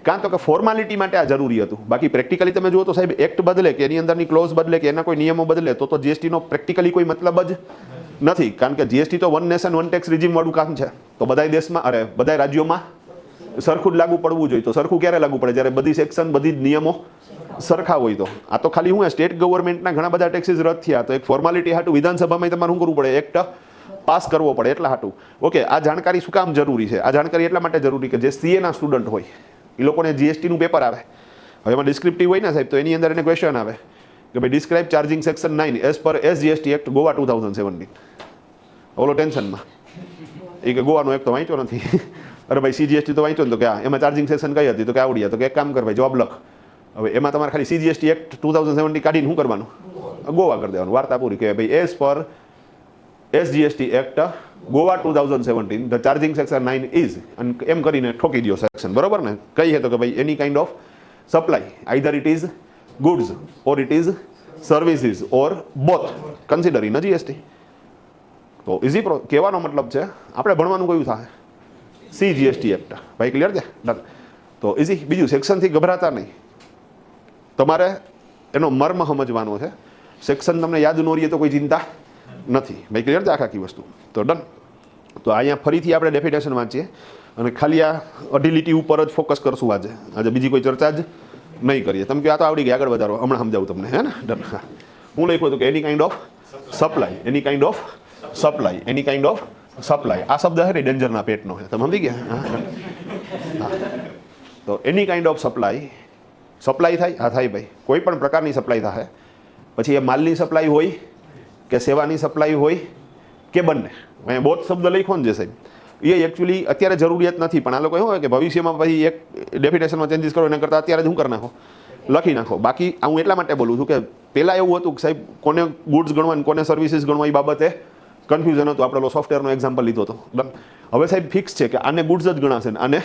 કાં તો કે ફોર્માલિટી માટે આ જરૂરી હતું. બાકી પ્રેક્ટિકલી તમે જુઓ તો સાહેબ એક્ટ બદલે કે એની અંદરની ક્લોઝ બદલે કે એના કોઈ નિયમો બદલે તો GSTનો પ્રેક્ટિકલી કોઈ મતલબ જ નથી. કારણ કે GST તો one nation one tax regime વાળું કામ છે. તો બધાય દેશમાં બધાય રાજ્યોમાં સરખું જ લાગુ પડવું જોઈએ. તો સરખું ક્યારે લાગુ પડે? જ્યારે બધી સેક્શન બધી જ નિયમો સરખા હોય. તો આ તો ખાલી હું સ્ટેટ ગવર્મેન્ટના ઘણા બધા ટેક્સીસ રદ થયા તો એક ફોર્માલિટી હાટું વિધાનસભામાં તમારે શું કરવું પડે? એક્ટ પાસ કરવો પડે એટલા હાટું. ઓકે. આ જાણકારી શું કામ જરૂરી છે? આ જાણકારી એટલા માટે જરૂરી કે જે CA ના સ્ટુડન્ટ હોય એ લોકોને GSTનું પેપર આવે. હવે એમાં ડિસ્ક્રિપ્ટિવ હોય ને સાહેબ, તો એની અંદર એને ક્વેશ્ચન આવે કે ભાઈ describe charging section 9 as per SGST act Goa 2017. ઓલો ટેન્શનમાં એ કે ગોવાનો એક તો વાંચ્યો નથી. અરે ભાઈ CGST તો વાંચ્યો ને? તો કે એમાં ચાર્જિંગ સેક્શન કઈ હતી? તો કે આવડી. તો કે એક કામ કર ભાઈ, જવાબ લખ. હવે એમાં તમારે ખાલી CGST એક્ટ 2017 કાઢીને શું કરવાનું? ગોવા કરી દેવાનું. વાર્તા પૂરી. કે ભાઈ as per SGST act Goa 2017 the charging section 9 is, અને એમ કરીને ઠોકી દો સેક્શન. બરોબર ને? કઈ છે તો કે ભાઈ એની kind of supply, either it is goods or it is services or both consider in GST. તો ઇઝી કહેવાનો મતલબ છે આપણે ભણવાનું કયું થાય? CGST act. ભાઈ ક્લિયર છે? ડન. તો ઇઝી. બીજું સેક્શનથી ગભરાતા નહીં. તમારે એનો મર્મ સમજવાનો છે. સેક્શન તમને યાદ ન રહીએ તો કોઈ ચિંતા નથી. ભાઈ ક્લિયર છે આખી વસ્તુ? તો ડન. તો અહીંયા ફરીથી આપણે ડેફિનેશન વાંચીએ અને ખાલી આ અઢી લીટી ઉપર જ ફોકસ કરશું આજે. આજે બીજી કોઈ ચર્ચા જ નહીં કરીએ. તમે કહો આ તો આવડી ગઈ, આગળ વધારો. હમણાં સમજાવું તમને. હે ને? ડન. હા. હું લખ્યું હતું કે એની kind of supply, any kind of supply, any kind of supply. આ શબ્દ છે ને ડેન્જરના પેટનો છે. તમે સમજી ગયા? હા. તો એની કાઇન્ડ ઓફ સપ્લાય થાય. હા થાય ભાઈ. કોઈ પણ પ્રકારની સપ્લાય થાય. પછી એ માલની સપ્લાય હોય કે સેવાની સપ્લાય હોય કે બંને. અહીંયા બોથ શબ્દ લખ્યો ને જે સાહેબ, એ એકચ્યુઅલી અત્યારે જરૂરિયાત નથી, પણ આ લોકો એવું હોય કે ભવિષ્યમાં પછી એક ડેફિનેશનમાં ચેન્જીસ કરો એના કરતાં અત્યારે જ શું કરી નાખો? લખી નાખો. બાકી હું એટલા માટે બોલું છું કે પહેલાં એવું હતું કે સાહેબ કોને ગુડ્સ ગણવા અને કોને સર્વિસીસ ગણવા એ બાબતે કન્ફ્યુઝન હતું. આપણે સોફ્ટવેરનો એક્ઝામ્પલ લીધો હતો. હવે સાહેબ ફિક્સ છે કે આને ગુડ્સ જ ગણાશે ને આને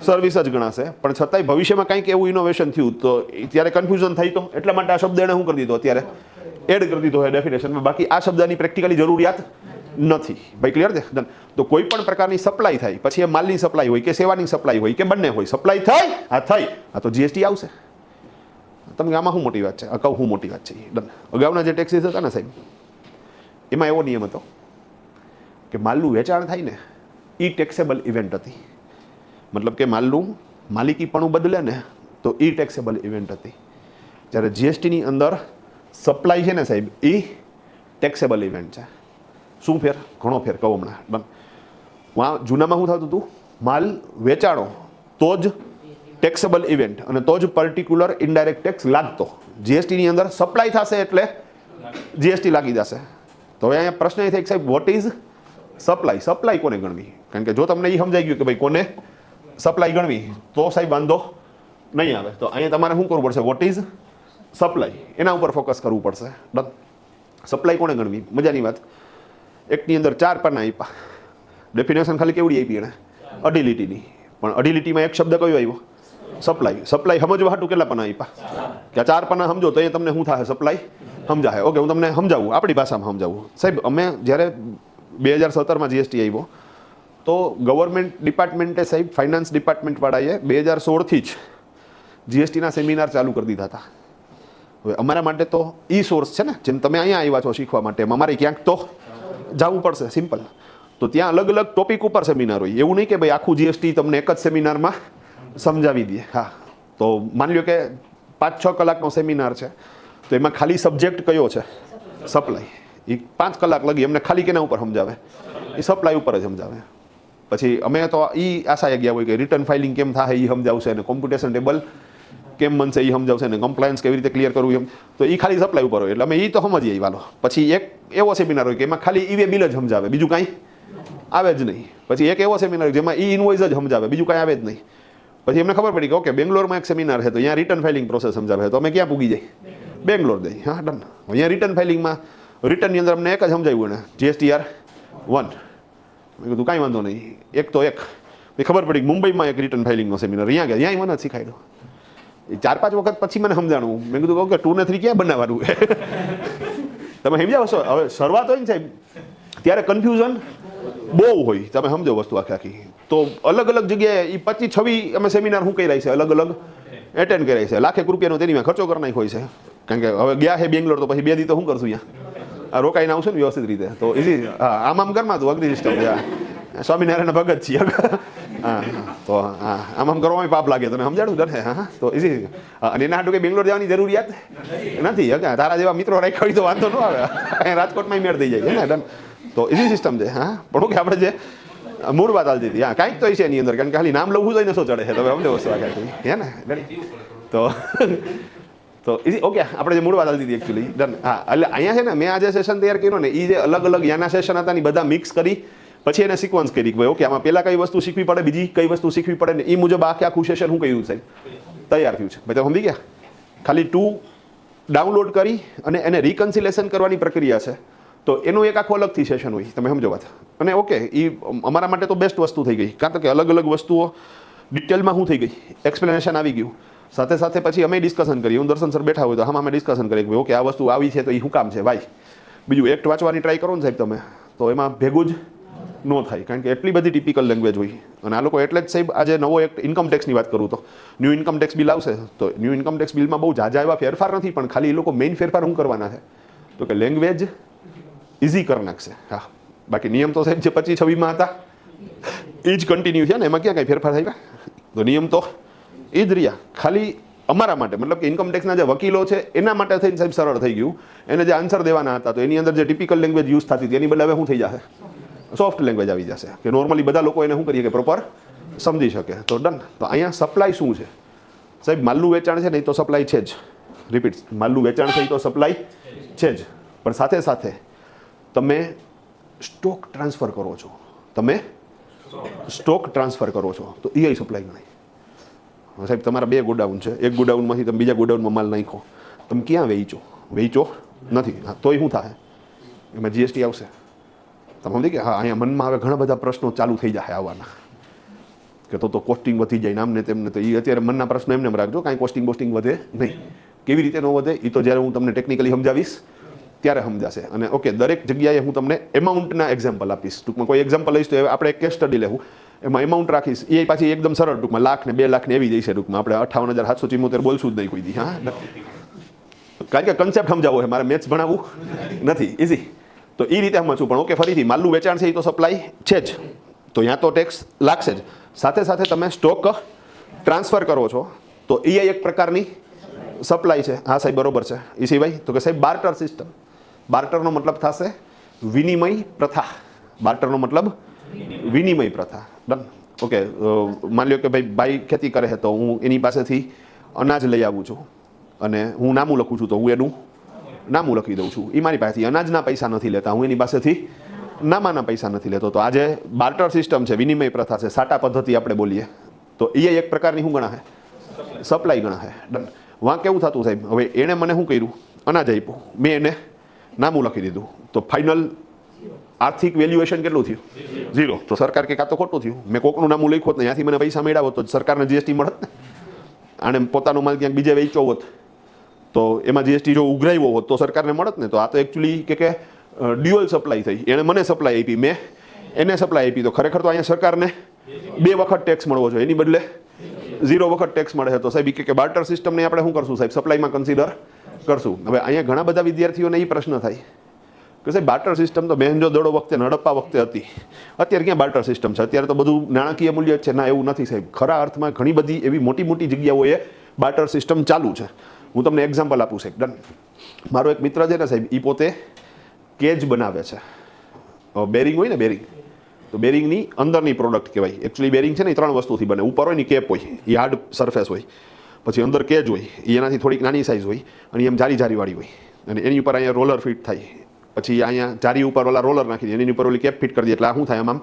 સર્વિસ જ ગણાશે, પણ છતાંય ભવિષ્યમાં કંઈક એવું ઇનોવેશન થયું તો ત્યારે કન્ફ્યુઝન થઈ તો એટલા માટે આ શબ્દ એણે શું કરી દીધો, અત્યારે એડ કરી દીધો હોય ડેફિનેશનમાં. બાકી આ શબ્દની પ્રેક્ટિકલી જરૂરિયાત નથી. ભાઈ ક્લિયર છે? ડન. તો કોઈ પણ પ્રકારની સપ્લાય થાય, પછી એ માલની સપ્લાય હોય કે સેવાની સપ્લાય હોય કે બંને હોય, સપ્લાય થાય આ તો જીએસટી આવશે. તમે આમાં શું મોટી વાત છે, કહું શું મોટી વાત છે. ડન. અગાઉના જે ટેક્સીસ હતા ને સાહેબ, એમાં એવો નિયમ હતો કે માલનું વેચાણ થાય ને એ ટેક્સેબલ ઇવેન્ટ હતી. મતલબ કે માલનું માલિકીપણું બદલે ને તો એ ટેક્સેબલ ઇવેન્ટ હતી. જ્યારે જીએસટીની અંદર સપ્લાય છે ને સાહેબ, એ ટેક્સેબલ ઇવેન્ટ છે. શું ફેર? ઘણો ફેર કહું હમણાં. ડન. જૂનામાં શું થતું હતું, માલ વેચાણો તો જ ટેક્સેબલ ઇવેન્ટ અને તો જ પર્ટિક્યુલર ઇનડાયરેક્ટ ટેક્સ લાગતો. જીએસટીની અંદર સપ્લાય થશે એટલે જીએસટી લાગી જશે. તો હવે અહીંયા પ્રશ્ન એ થાય કે સાહેબ વોટ ઇઝ સપ્લાય? સપ્લાય કોને ગણવી? કારણ કે જો તમને એ સમજાઈ ગયું કે ભાઈ કોને સપ્લાય ગણવી તો સાહેબ વાંધો નહીં આવે. તો અહીંયા તમારે શું કરવું પડશે? વોટ ઇઝ સપ્લાય, એના ઉપર ફોકસ કરવું પડશે. ડન. સપ્લાય કોને ગણવી? મજાની વાત. એકની અંદર 4 પાના આપ્યા. ડેફિનેશન ખાલી કેવડી આપી એણે? અઢી લીટીની. પણ અઢી લીટીમાં એક શબ્દ કયો આવ્યો? સપ્લાય. સપ્લાય સમજવા હાટું કેટલા પાના આપ્યા? કે 4 પાના સમજો તો એ તમને શું થાય? સપ્લાય સમજાય. ઓકે, હું તમને સમજાવું, આપણી ભાષામાં સમજાવું. સાહેબ અમે જ્યારે 2017માં જીએસટી આવ્યો તો ગવર્મેન્ટ ડિપાર્ટમેન્ટે સાહેબ, ફાઇનાન્સ ડિપાર્ટમેન્ટવાળાએ 2016થી જ જીએસટીના સેમિનાર ચાલુ કરી દીધા હતા. હવે અમારા માટે તો ઈ સોર્સ છે ને, જેમ તમે અહીંયા આવ્યા છો શીખવા માટે, અમારે ક્યાંક તો જવું પડશે. સિમ્પલ. તો ત્યાં અલગ અલગ ટોપિક ઉપર સેમિનાર હોય. એવું નહીં કે ભાઈ આખું જીએસટી તમને એક જ સેમિનારમાં સમજાવી દે. હા, તો માની લો કે 5-6 કલાકનો સેમિનાર છે, તો એમાં ખાલી સબ્જેક્ટ કયો છે? સપ્લાય. એ 5 કલાક લગી અમને ખાલી કેના ઉપર સમજાવે? એ સપ્લાય ઉપર જ સમજાવે. પછી અમે તો એ આશાએ ગયા હોય કે રિટર્ન ફાઇલિંગ કેમ થાય એ સમજાવશે, અને કોમ્પ્યુટેશન ટેબલ કેમ બનશે એ સમજાવશે, ને કમ્પ્લાયન્સ કેવી રીતે ક્લિયર કરવું એમ. તો એ ખાલી સપ્લાય ઉપર હોય એટલે અમે એ તો સમજીએ વાલો. પછી એક એવો સેમિનાર હોય કે એમાં ખાલી ઈ વે બિલ જ સમજાવે, બીજું કાંઈ આવે જ નહીં. પછી એક એવો સેમિનાર જેમાં ઈ ઇનવોઇસ જ સમજાવે, બીજું કાંઈ આવે જ નહીં. પછી એમને ખબર પડી કે ઓકે બેંગ્લોરમાં એક સેમિનાર છે તો અહીંયા રિટર્ન ફાઇલિંગ પ્રોસેસ સમજાવે, તો અમે ક્યાં પૂગી જાય? બેંગ્લોર જઈ. હા, ડન. અહીંયા રિટર્ન ફાઇલિંગમાં રિટર્નની અંદર અમને એક જ સમજાવ્યું ને, GSTR 1. મેં કીધું કાંઈ વાંધો નહીં, એક તો એક. મેં ખબર પડી મુંબઈમાં એક રિટર્ન ફાઇલિંગનો સેમિનાર, અહીંયા ગયા, ત્યાં મને શીખાડ્યો. 4-5 વખત પછી મને સમજાણું. મેં કીધું ઓકે 2 ને 3 ક્યાં બનાવવાનું? તમે સમજાવો છો? હવે શરૂઆત હોય ને સાહેબ ત્યારે કન્ફ્યુઝન બહુ હોય. તમે સમજો વસ્તુ આખી. તો અલગ અલગ જગ્યાએ એ 25-26 અમે સેમિનાર શું કર્યા છે, અલગ અલગ એટેન્ડ કર્યા છે. લાખેક રૂપિયાનો તેની ખર્ચો કરી નાખ્યો છે. કારણ કે હવે ગયા છે બેંગ્લોર, તો પછી 2 દી તો શું કરશું અહીંયા? આ રોકાઈને આવશે ને વ્યવસ્થિત રીતે. તો ઇઝી. હા, આમ કરમાં તું અગ્નિ સિસ્ટમ છે. સ્વામિનારાયણ ભગત છીએ. હા, તો હા, આમ કરવામાં પાપ લાગે. તને સમજાડું ડર? હા, તો ઇઝી. અને એના હાટું કે બેંગ્લોર જવાની જરૂરિયાત નથી. તારા જેવા મિત્રો રાખ્યા હોય તો વાંધો ન આવે. અહીંયા રાજકોટમાં મેળ થઈ જાય છે ને. ડન. તો ઇઝી સિસ્ટમ છે. હા, પણ ઓકે, આપણે જે મૂળ વાત હાલતી હતી, હા, કાંઈક તો છે એની અંદર. કારણ કે ખાલી નામ લખવું જોઈએ ને શું ચડે છે. તમે સમજો વસ્તુ આખી, હે ને? તો ઇઝી. ઓકે, આપણે જે મૂળ વાત હાલતી હતી એકચ્યુઅલી. ડન. હા, એટલે અહીંયા છે ને મેં આ જે સેશન તૈયાર કર્યો ને, એ જે અલગ અલગ યાના સેશન હતા ને બધા મિક્સ કરી પછી એને સિક્વન્સ કરી કે ભાઈ ઓકે આમાં પહેલાં કઈ વસ્તુ શીખવી પડે, બીજી કઈ વસ્તુ શીખવી પડે, ને એ મુજબ આખું સેશન શું કર્યું સાહેબ તૈયાર થયું છે. ભાઈ તમે સમજી ગયા? ખાલી 2 ડાઉનલોડ કરી અને એને રિકન્સિલેશન કરવાની પ્રક્રિયા છે. તો એનું એક આખું અલગથી સેશન હોય. તમે સમજો વાત. અને ઓકે, એ અમારા માટે તો બેસ્ટ વસ્તુ થઈ ગઈ. કારણ કે અલગ અલગ વસ્તુઓ ડિટેલમાં શું થઈ ગઈ, એક્સપ્લેનેશન આવી ગયું. સાથે સાથે પછી અમે ડિસ્કશન કરીએ. હું દર્શન સર બેઠા હોય તો હા અમે ડિસ્કશન કરીએ કે ઓકે આ વસ્તુ આવી છે તો એ શું કામ છે ભાઈ. બીજું એક્ટ વાંચવાની ટ્રાય કરો ને સાહેબ તમે, તો એમાં ભેગું જ ન થાય. કારણ કે એટલી બધી ટિપિકલ લેંગ્વેજ હોય. અને આ લોકો એટલે જ સાહેબ આજે નવો એક્ટ ઇન્કમ ટેક્સની વાત કરું તો ન્યૂ ઇન્કમ ટેક્સ બિલ આવશે. તો ન્યૂ ઇન્કમ ટેક્સ બિલમાં બહુ ઝાઝા એવા ફેરફાર નથી, પણ ખાલી એ લોકો મેઇન ફેરફાર શું કરવાના છે તો કે લેંગ્વેજ ઇઝી કરી નાખશે. હા, બાકી નિયમ તો સાહેબ જે 25-26માં હતા એ જ કન્ટિન્યુ છે ને, એમાં ક્યાં કાંઈ ફેરફાર થયા? તો નિયમ તો એ જ રહ્યા. ખાલી અમારા માટે મતલબ કે ઇન્કમ ટેક્સના જે વકીલો છે એના માટે થઈને સાહેબ સરળ થઈ ગયું. એને જે આન્સર દેવાના હતા તો એની અંદર જે ટિપિકલ લેંગ્વેજ યુઝ થતી હતી એની બદલે હવે શું થઈ જશે? સોફ્ટ લેંગ્વેજ આવી જશે કે નોર્મલી બધા લોકો એને શું કરીએ કે પ્રોપર સમજી શકે. તો ડન. તો અહીંયા સપ્લાય શું છે સાહેબ? માલનું વેચાણ છે ને એ તો સપ્લાય છે જ. રિપીટ, માલનું વેચાણ છે એ તો સપ્લાય છે જ. પણ સાથે સાથે તમે સ્ટોક ટ્રાન્સફર કરો છો, તમે સ્ટોક ટ્રાન્સફર કરો છો તો એ સપ્લાય ગણાય. સાહેબ તમારા 2 ગોડાઉન છે, એક ગોડાઉનમાંથી તમે બીજા ગોડાઉનમાં માલ નાખો, તમે ક્યાં વેચો નથી, તોય શું થાય? એમાં જીએસટી આવશે. તમે સમજી કે હા અહીંયા મનમાં હવે ઘણા બધા પ્રશ્નો ચાલુ થઈ જાય આવવાના કે તો કોસ્ટિંગ વધી જાય નામને તેમને. તો એ અત્યારે મનના પ્રશ્નો એમને રાખજો, કાંઈ કોસ્ટિંગ વધે નહીં. કેવી રીતે ન વધે એ તો જ્યારે હું તમને ટેકનિકલી સમજાવીશ ત્યારે સમજાશે. અને ઓકે, દરેક જગ્યાએ હું તમને એમાઉન્ટના એક્ઝામ્પલ આપીશ. ટૂંકમાં કોઈ એક્ઝામ્પલ લઈશ તો આપણે એક કેસ સ્ટડી લેવું, એમાં એમાઉન્ટ રાખીશ, એ પાછી એકદમ સરળ, ટૂંકમાં લાખ ને 2 લાખ ને એવી જઈશે. ટૂંકમાં આપણે 58,774 બોલશું જ નહીં કોઈ દી. હા, કારણ કે કન્સેપ્ટ સમજાવવો છે, મારે મેથ્સ ભણાવવું નથી, ઇઝી. તો એ રીતે સમજવું. પણ ઓકે, ફરીથી માલનું વેચાણ છે એ તો સપ્લાય છે જ, તો ત્યાં તો ટેક્સ લાગશે જ. સાથે સાથે તમે સ્ટોક ટ્રાન્સફર કરો છો તો એ એક પ્રકારની સપ્લાય છે. હા સાહેબ, બરોબર છે. એ સિવાય તો કે સાહેબ બાર્ટર સિસ્ટમ. બાર્ટરનો મતલબ થશે વિનિમય પ્રથા. બાર્ટરનો મતલબ વિનિમય પ્રથા. ડન. ઓકે, માની લો કે ભાઈ ખેતી કરે છે તો હું એની પાસેથી અનાજ લઈ આવું છું અને હું નામું લખું છું, તો હું એનું નામું લખી દઉં છું. એ મારી પાસેથી અનાજના પૈસા નથી લેતા, હું એની પાસેથી નામાના પૈસા નથી લેતો. તો આજે બાર્ટર સિસ્ટમ છે, વિનિમય પ્રથા છે, સાટા પદ્ધતિ આપણે બોલીએ, તો એ એક પ્રકારની શું ગણાશે? સપ્લાય ગણાશે. ડન. વાં કેવું થતું સાહેબ, હવે એણે મને શું કર્યું? અનાજ આપ્યું, મેં એને નામું લખી દીધું, તો ફાઇનલ આર્થિક વેલ્યુએશન કેટલું થયું? 0. તો સરકાર કે કાં તો ખોટું થયું, મેં કોકનું નામું લખ્યું હોત ને ત્યાંથી મને પૈસા મેળવ્યો તો સરકારને જીએસટી મળત ને. આને પોતાનો માલ ક્યાંક બીજે વેચ્યો હોત તો એમાં જીએસટી જો ઉઘરાવ્યો હોત તો સરકારને મળત ને. તો આ તો એકચ્યુઅલી કે ડ્યુઅલ સપ્લાય થઈ. એણે મને સપ્લાય આપી, મેં એને સપ્લાય આપી, તો ખરેખર તો અહીંયા સરકારને 2 વખત ટેક્સ મળવો જોઈએ, એની બદલે 0 વખત ટેક્સ મળે છે. તો સાહેબ કે બાર્ટર સિસ્ટમને આપણે શું કરશું સાહેબ? સપ્લાયમાં કન્સિડર કરશું. હવે અહીંયા ઘણા બધા વિદ્યાર્થીઓને એ પ્રશ્ન થાય કે સાહેબ બાર્ટર સિસ્ટમ તો બહેનજો દડો વખતે હડપ્પા વખતે હતી, અત્યારે ક્યાં બાર્ટર સિસ્ટમ છે? અત્યારે તો બધું નાણાકીય મૂલ્ય જ છે. ના, એવું નથી સાહેબ. ખરા અર્થમાં ઘણી બધી એવી મોટી મોટી જગ્યાઓએ બાર્ટર સિસ્ટમ ચાલુ છે. હું તમને એક્ઝામ્પલ આપું સાહેબ. ડન. મારો એક મિત્ર છે ને સાહેબ, એ પોતે કેજ બનાવે છે. બેરિંગ હોય ને, બેરિંગ, તો બેરિંગની અંદરની પ્રોડક્ટ કહેવાય. એકચ્યુઅલી બેરિંગ છે ને એ 3 વસ્તુથી બને. ઉપર હોય ને કેપ હોય, એ હાર્ડ સરફેસ હોય, પછી અંદર કેજ હોય, એ એનાથી થોડીક નાની સાઇઝ હોય અને એમ જારીવાળી હોય, અને એની ઉપર અહીંયા રોલર ફિટ થાય, પછી અહીંયા જારી ઉપર ઓલા રોલર નાખી દે, એની ઉપર ઓલી કેપ ફિટ કરી દે, એટલે આ શું થાય? આમ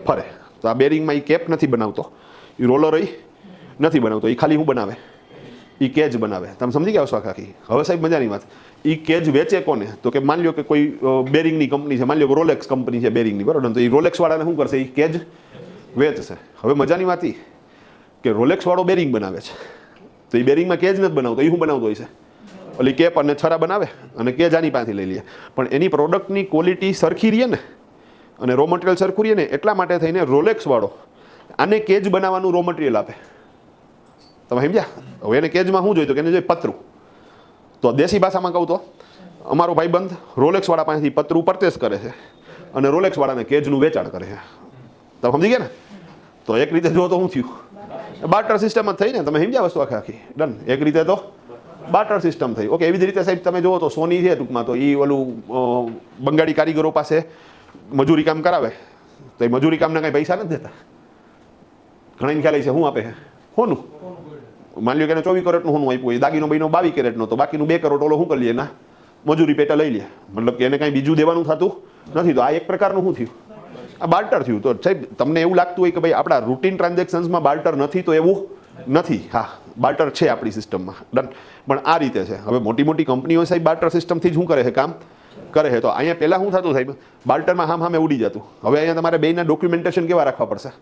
ફરે. તો આ બેરિંગમાં એ કેપ નથી બનાવતો, એ રોલર નથી બનાવતો, એ ખાલી શું બનાવે? એ કેજ બનાવે. તમે સમજી ગયા છો આખી? હવે સાહેબ મજાની વાત, એ કેજ વેચે કોને? તો કે માની લો કે કોઈ બેરિંગની કંપની છે, માની લો કે રોલેક્સ કંપની છે બેરિંગની, બરાબર? તો એ રોલેક્સ વાળાને શું કરશે? એ કેજ વેચશે. હવે મજાની વાત એ કે રોલેક્સ વાળો બેરિંગ બનાવે છે, તો એ બેરિંગમાં કેજ નથી બનાવતો, એ શું બનાવતો હોય છે? ઓલી કેપ અને છરા બનાવે અને કેજ આની પાસેથી લઈ લે. પણ એની પ્રોડક્ટની ક્વોલિટી સરખી રહે ને અને રો મટીરિયલ સરખું રહે ને, એટલા માટે થઈને રોલેક્સ વાળો આને કેજ બનાવવાનું રો મટીરિયલ આપે. તમે સમજ્યા? હવે એને કેજમાં શું જોઈતું? કે એને જોઈએ પતરું. તો દેશી ભાષામાં કહું તો અમારો ભાઈબંધ રોલેક્સ વાળા પાસેથી પતરું પરચેસ કરે છે અને રોલેક્સ વાળાને કેજનું વેચાણ કરે છે. તમે સમજી ગયા ને? તો એક રીતે જો તો શું થયું? બાર્ટર સિસ્ટમ જ થઈ ને. તમે સમજ્યા વસ્તુ આખી? ડન. એક રીતે તો બાર્ટર સિસ્ટમ થઈ. ઓકે, એવી જ રીતે સાહેબ તમે જુઓ તો સોની છે ટૂંકમાં, તો એ ઓલું બંગાળી કારીગરો પાસે મજૂરી કામ કરાવે, તો એ મજૂરી કામના કાંઈ પૈસા નથી દેતા. ઘણા ખ્યાલ છે શું આપે છે? સોનું. માની લો કે એને 24 કેરેટનું સોનું આપ્યું હોય, દાગીનો બહીનો 22 કેરેટનો, તો બાકીનું 2 કરોડ ઓલો શું કરી લે? એના મજૂરી પેટા લઈ લે. મતલબ કે એને કાંઈ બીજું દેવાનું થતું નથી. તો આ એક પ્રકારનું શું થયું? આ બાર્ટર થયું. તો સાહેબ તમને એવું લાગતું હોય કે ભાઈ આપણા રૂટીન ટ્રાન્ઝેક્શન્સમાં બાર્ટર નથી, તો એવું નથી. હા, બાર્ટર છે આપણી સિસ્ટમમાં. ડન. પણ આ રીતે છે. હવે મોટી મોટી કંપનીઓ સાહેબ બાર્ટર સિસ્ટમથી જ શું કરે છે? કામ કરે છે. તો અહીંયા પહેલાં શું થતું સાહેબ? બાર્ટરમાં સામે ઉડી જતું. હવે અહીંયા તમારે બેયના ડોક્યુમેન્ટેશન કેવા રાખવા પડશે?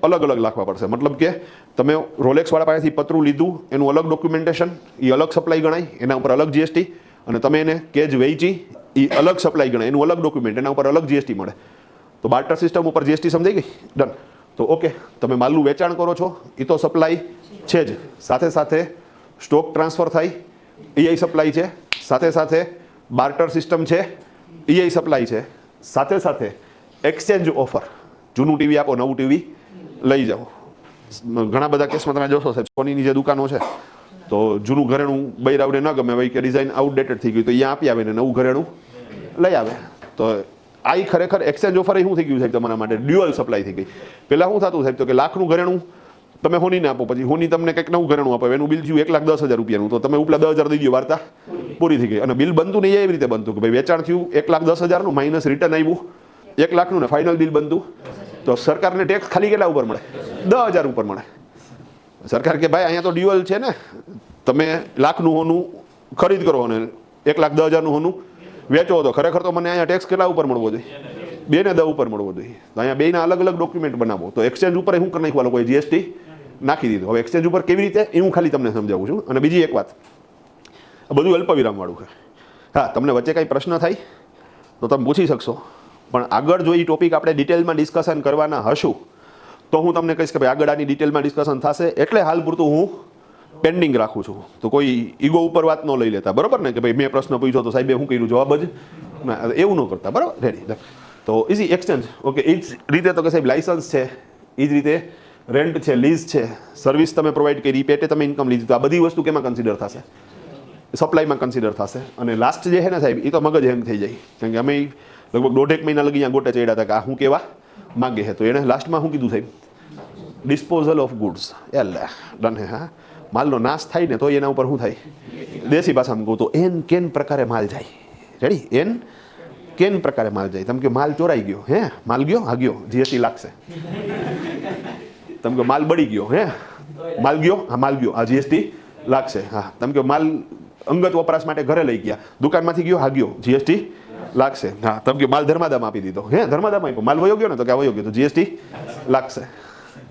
અલગ અલગ રાખવા પડશે. મતલબ કે તમે રોલેક્સ વાળા પાસેથી પતરું લીધું, એનું અલગ ડોક્યુમેન્ટેશન, એ અલગ સપ્લાય ગણાય, એના ઉપર અલગ જીએસટી. અને તમે એને કેજ વેચી, એ અલગ સપ્લાય ગણાય, એનું અલગ ડોક્યુમેન્ટ, એના ઉપર અલગ જીએસટી મળે. તો બાર્ટર સિસ્ટમ ઉપર જીએસટી સમજાઈ ગઈ? ડન. તો ઓકે, તમે માલનું વેચાણ કરો છો, એ તો સપ્લાય છે જ. સાથે સાથે સ્ટોક ટ્રાન્સફર થાય, એ સપ્લાય છે. સાથે સાથે બાર્ટર સિસ્ટમ છે, એ સપ્લાય છે. સાથે સાથે એક્સચેન્જ ઓફર, જૂનું ટીવી આપો, નવું ટીવી લઈ જાઓ. ઘણા બધા કેસમાં તમે જોશો સાહેબ, સોનીની જે દુકાનો છે, તો જૂનું ઘરેણું બૈરાવને ન ગમે ભાઈ કે ડિઝાઇન આઉટડેટેડ થઈ ગયું, તો અહીંયા આપી આવે ને નવું ઘરેણું લઈ આવે. તો આ ખરેખર એક્સચેન્જ ઓફર એ શું થઈ ગયું સાહેબ તમારા માટે? ડ્યુઅલ સપ્લાય થઈ ગઈ. પહેલાં શું થતું સાહેબ? તો કે લાખનું ઘરેણું તમે હોનીને આપો, પછી હોની તમને કંઈક નવું ઘરેણું આપો, એનું બિલ થયું 1,10,000 રૂપિયાનું, તો તમે ઉપલા 10,000 દઈ ગયો, વાર્તા પૂરી થઈ ગઈ. અને બિલ બનતું નહીં એવી રીતે બનતું કે ભાઈ વેચાણ થયું 1,10,000નું માઇનસ રિટર્ન આવ્યું 1 લાખનું ને ફાઇનલ બિલ બનતું. તો સરકારને ટેક્સ ખાલી કેટલા ઉપર મળે? 10,000 ઉપર મળે. સરકાર કે ભાઈ અહીંયા તો ડ્યુઅલ છે ને, તમે લાખનું હોનું ખરીદ કરો અને 1,10,000નું હોનું વેચો, તો ખરેખર તો મને અહીંયા ટેક્સ કેટલા ઉપર મળવો જોઈએ? 2 ને 10 ઉપર મળવો જોઈએ. તો અહીંયા બેના અલગ અલગ ડોક્યુમેન્ટ બનાવો. તો એક્સચેન્જ ઉપર શું કરી નાખવા લોકોએ જીએસટી નાખી દીધું. હવે એક્સચેન્જ ઉપર કેવી રીતે એ હું ખાલી તમને સમજાવું છું. અને બીજી એક વાત, આ બધું અલ્પવિરામવાળું છે. હા, તમને વચ્ચે કાંઈ પ્રશ્ન થાય તો તમે પૂછી શકશો, પણ આગળ જો એ ટોપિક આપણે ડિટેલમાં ડિસ્કશન કરવાના હશું તો હું તમને કહીશ કે ભાઈ આગળ આની ડિટેલમાં ડિસ્કશન થશે. એટલે હાલ પૂરતું હું પેન્ડિંગ રાખું છું. તો કોઈ ઈગો ઉપર વાત ન લઈ લેતા, બરાબર ને, કે ભાઈ મેં પ્રશ્ન પૂછ્યો તો સાહેબે શું કર્યું, જવાબ જ ના, એવું ન કરતા, બરાબર. રેડી. તો ઇઝી એક્સચેન્જ. ઓકે, એ જ રીતે તો કે સાહેબ લાઇસન્સ છે, એ જ રીતે રેન્ટ છે, લીઝ છે, સર્વિસ તમે પ્રોવાઈડ કરી, પેટે તમે ઇન્કમ લીધી, તો આ બધી વસ્તુ કેમાં કન્સિડર થશે? સપ્લાયમાં કન્સિડર થશે. અને લાસ્ટ જે છે ને સાહેબ, એ તો મગજ હેંગ થઈ જાય. કારણ કે અમે લગભગ 1.5 મહિના લગી અહીંયા ગોટે ચડ્યા હતા કે આ શું કહેવા માગે છે. તો એને લાસ્ટમાં શું કીધું સાહેબ? Disposal of goods. એટલે ડન હે. હા, માલનો નાશ થાય ને તો એના ઉપર શું થાય? દેશી ભાષામાં કહું તો એન કેન પ્રકારે માલ જાય. રેડી? એન કેન પ્રકારે માલ જાય. તમે કે માલ ચોરાઈ ગયો, હે માલ ગયો, હા ગયો, જીએસટી લાગશે. તમે કે માલ બળી ગયો, હે માલ ગયો, હા માલ ગયો, આ જીએસટી લાગશે. હા, તમે કે માલ અંગત વપરાશ માટે ઘરે લઈ ગયા, દુકાનમાંથી ગયો, હા ગયો, જીએસટી લાગશે. હા, તમે કે માલ ધર્માદામ આપી દીધો, હે ધર્માદામ આપ્યો, માલ વયો ગયો ને, તો કે વયો ગયો, તો જીએસટી લાગશે.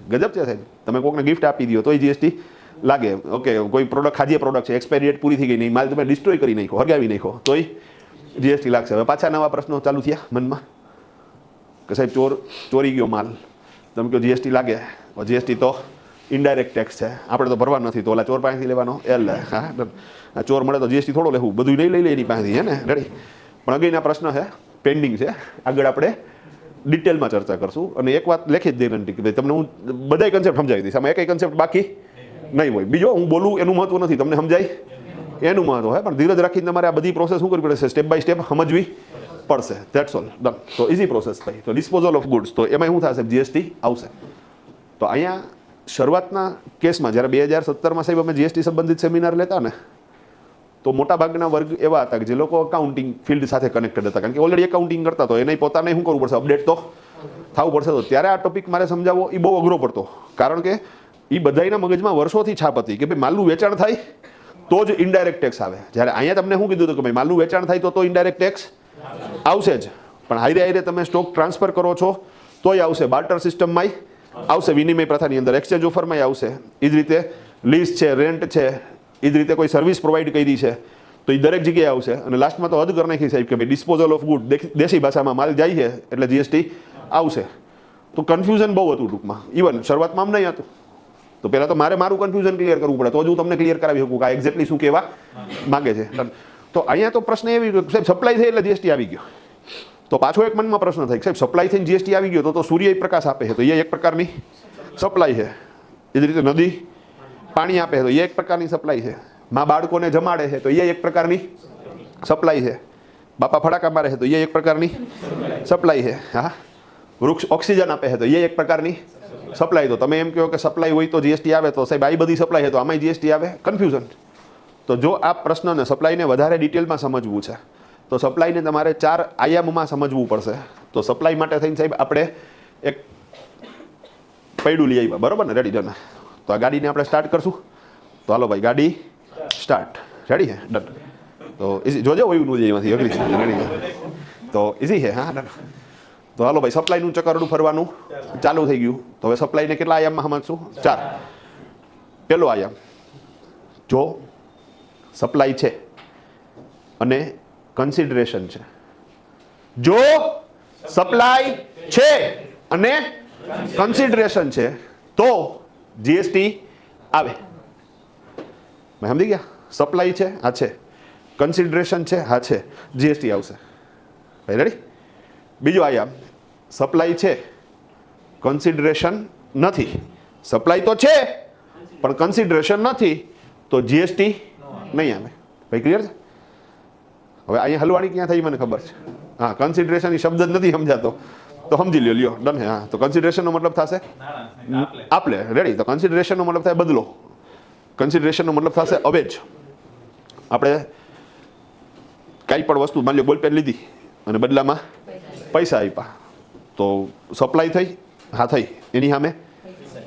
ગજબ છે સાહેબ. તમે કોઈને ગિફ્ટ આપી દો તોય જીએસટી લાગે. ઓકે, કોઈ પ્રોડક્ટ, ખાદ્ય પ્રોડક્ટ છે, એક્સપાયરી ડેટ પૂરી થઈ ગઈ નહીં, માલ તમે ડિસ્ટ્રોય કરી નાખો, હરગાવી નાખો, તોય જીએસટી લાગશે. હવે પાછા નવા પ્રશ્નો ચાલુ થયા મનમાં કે સાહેબ ચોરી ગયો માલ, તમે કહો જીએસટી લાગે. જીએસટી તો ઇનડાયરેક્ટ ટેક્સ છે, આપણે તો ભરવા નથી, તો ઓલા ચોર પાસેથી લેવાનો. એટલે હા, ચોર મળે તો જીએસટી થોડો લેવું, બધું નહીં લઈ લે એની પાસેથી, હે ને. રેડી? પણ અગેન આ પ્રશ્ન છે, પેન્ડિંગ છે, આગળ આપણે ડિટેલમાં ચર્ચા કરશું. અને એક વાત લેખી જ ગેરંટી કે ભાઈ તમને હું બધાય કન્સેપ્ટ સમજાવી દઈશ, આમાં એકય કન્સેપ્ટ બાકી નહીં હોય. બીજો હું બોલું એનું મહત્વ નથી, તમને સમજાય એનું મહત્વ હોય, પણ ધીરજ રાખીને તમારે આ બધી પ્રોસેસ શું કરવી પડશે? સ્ટેપ બાય સ્ટેપ સમજવી પડશે. That's all. ડન. તો ઇઝી પ્રોસેસ ભાઈ. તો ડિસ્પોઝલ ઓફ ગુડ્સ, તો એમાં શું થશે? જીએસટી આવશે. તો અહીંયા શરૂઆતના કેસમાં જ્યારે 2017માં સાહેબ અમે જીએસટી સંબંધિત સેમિનાર લેતા ને, તો મોટાભાગના વર્ગ એવા હતા કે જે લોકો અકાઉન્ટિંગ ફિલ્ડ સાથે કનેક્ટેડ હતા, કારણ કે ઓલરેડી એકાઉન્ટિંગ કરતા, તો એને પોતાને શું કરવું પડશે? અપડેટ તો થવું પડશે. તો ત્યારે આ ટોપિક મારે સમજાવવો એ બહુ અઘરો પડતો, કારણ કે એ બધાના મગજમાં વર્ષોથી છાપ હતી કે ભાઈ માલનું વેચાણ થાય તો જ ઇનડાયરેક્ટ ટેક્સ આવે. જ્યારે અહીંયા તમને શું કીધું હતું કે ભાઈ માલનું વેચાણ થાય તો ઇનડાયરેક્ટ ટેક્સ આવશે જ, પણ હાઈરે હાઈરે તમે સ્ટોક ટ્રાન્સફર કરો છો તોય આવશે, બાર્ટર સિસ્ટમમાંય આવશે, વિનિમય પ્રથાની અંદર એક્સચેન્જ ઓફરમાંય આવશે. એ જ રીતે લીઝ છે, રેન્ટ છે, એ જ રીતે કોઈ સર્વિસ પ્રોવાઈડ કરી છે તો એ દરેક જગ્યાએ આવશે. અને લાસ્ટમાં તો હદ કરી નાખી સાહેબ કે ભાઈ ડિસ્પોઝલ ઓફ ગુડ, દેશી ભાષામાં માલ જાય છે એટલે જીએસટી આવશે. તો કન્ફ્યુઝન બહુ હતું ટૂંકમાં. ઇવન શરૂઆતમાં આમ નહીં હતું. તો પહેલાં તો મારું કન્ફ્યુઝન ક્લિયર કરવું પડે, તો જ હું તમને ક્લિયર કરાવી શકું કે આ એક્ઝેક્ટલી શું કહેવા માગે છે. તો અહીંયા તો પ્રશ્ન એવી સાહેબ સપ્લાય થઈ એટલે જીએસટી આવી ગયો. તો પાછો એક મનમાં પ્રશ્ન થાય સાહેબ સપ્લાય થઈને જીએસટી આવી ગયો તો સૂર્ય પ્રકાશ આપે છે, તો એ એક પ્રકારની સપ્લાય છે. એ જ રીતે નદી પાણી આપે છે તો એ એક પ્રકારની સપ્લાય છે. મા બાળકોને જમાડે છે તો એ એક પ્રકારની સપ્લાય છે. બાપા ફડાકા મારે છે તો એ એક પ્રકારની સપ્લાય છે. હા, વૃક્ષ ઓક્સિજન આપે છે તો એ એક પ્રકારની સપ્લાય. તો તમે એમ કહો કે સપ્લાય હોય તો જીએસટી આવે, તો સાહેબ આ બધી સપ્લાય છે તો આમાંય જીએસટી આવે? કન્ફ્યુઝન. તો જો આ પ્રશ્નને સપ્લાયને વધારે ડિટેલમાં સમજવું છે તો સપ્લાયને તમારે 4 આયામમાં સમજવું પડશે. તો સપ્લાય માટે થઈને સાહેબ આપણે એક પૈડું લઈ આવ્યા, બરોબર ને? રેડી? ડન. તો આ ગાડીને આપણે સ્ટાર્ટ કરશું. તો હાલો ભાઈ, ગાડી સ્ટાર્ટ. રેડી છે? ડન. તો ઇઝી જોજો હોય નું એમાંથી અઘરી છે. રેડી? તો ઇઝી છે. હા, ડન. તો હાલો ભાઈ, સપ્લાયનું ચકરડું ફરવાનું ચાલુ થઈ ગયું. તો હવે સપ્લાયને કેટલા આયામમાં સમજશું? 4. પહેલો આયામ, જો સપ્લાય છે અને કન્સિડરેશન છે. જો સપ્લાય છે અને કન્સિડરેશન છે તો જીએસટી આવે. મેં સમજી ગયા? સપ્લાય છે, હા છે, કન્સિડરેશન છે, હા છે, જીએસટી આવશે. ભાઈ રેડી? બીજો આયામ, સપ્લાય છે, કન્સિડરેશન નથી. સપ્લાય તો છે પણ કન્સિડરેશન નથી, તો જીએસટી નહીં આવે. ભાઈ ક્લિયર છે? હવે અહીંયા હલવાણી ક્યાં થઈ મને ખબર છે. હા, કન્સિડરેશન શબ્દ જ નથી સમજાતો તો સમજી લ્યો. ડન છે? હા, તો કન્સિડરેશનનો મતલબ થશે આપલે. રેડી? તો કન્સિડરેશનનો મતલબ થાય બદલો. કન્સિડરેશનનો મતલબ થશે અવેજ. આપણે કાંઈ પણ વસ્તુ, માની લો બોલપેન લીધી અને બદલામાં પૈસા આપ્યા, તો સપ્લાય થઈ, હા થઈ, એની સામે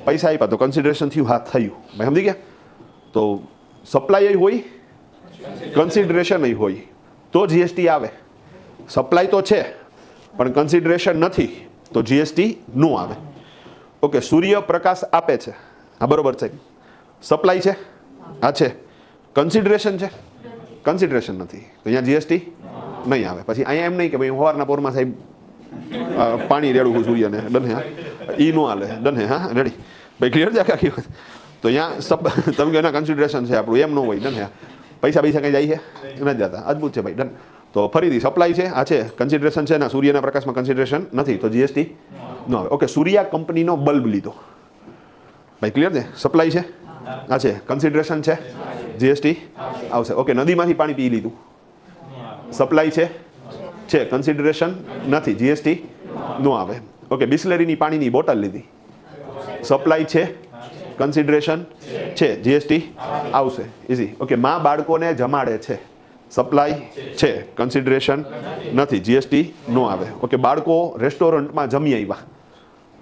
પૈસા આપ્યા તો કન્સિડરેશન થયું, હા થયું. ભાઈ સમજી ગયા? તો સપ્લાય હોય, કન્સિડરેશન હોય તો જીએસટી આવે. સપ્લાય તો છે પણ કન્સિડરેશન નથી તો જીએસટી નો આવે. ઓકે, સૂર્યપ્રકાશ આપે છે, હા બરોબર છે. સપ્લાય છે, હા છે. કન્સિડરેશન છે, કન્સિડરેશન નથી તો અહીંયા જીએસટી નહીં આવે. પછી અહીંયા એમ નહીં કે ભાઈ હું સવારના પોરમાં સાહેબ પાણી રેડું છું સૂર્યને, ડન હા, ઈ નો હાલે, ડન હા રેડી ભાઈ, ક્લિયર છે આખી વાત. તો અહીંયા તમે કે એના કન્સિડરેશન છે આપણું, એમ ન હોય, ડન હા. પૈસા કંઈ જાય છે નથી જતા, અદભુત છે ભાઈ, ડન. તો ફરીથી સપ્લાય છે, આ છે. કન્સિડરેશન છે, ના સૂર્યના પ્રકાશમાં કન્સિડરેશન નથી તો જીએસટી ન આવે. ઓકે, સૂર્યા કંપનીનો બલ્બ લીધો ભાઈ, ક્લિયર છે. સપ્લાય છે, આ છે. કન્સિડરેશન છે, જીએસટી આવશે. ઓકે, નદીમાંથી પાણી પી લીધું, સપ્લાય છે, કન્સિડરેશન નથી, જીએસટી નો આવે. ઓકે, બિસ્લેરીની પાણીની બોટલ લીધી, સપ્લાય છે, કન્સિડરેશન છે, જીએસટી આવશે, ઇઝી. ઓકે, માં બાળકોને જમાડે છે, સપ્લાય છે, કન્સિડરેશન નથી, જીએસટી નો આવે. ઓકે, બાળકો રેસ્ટોરન્ટમાં જમી આવ્યા,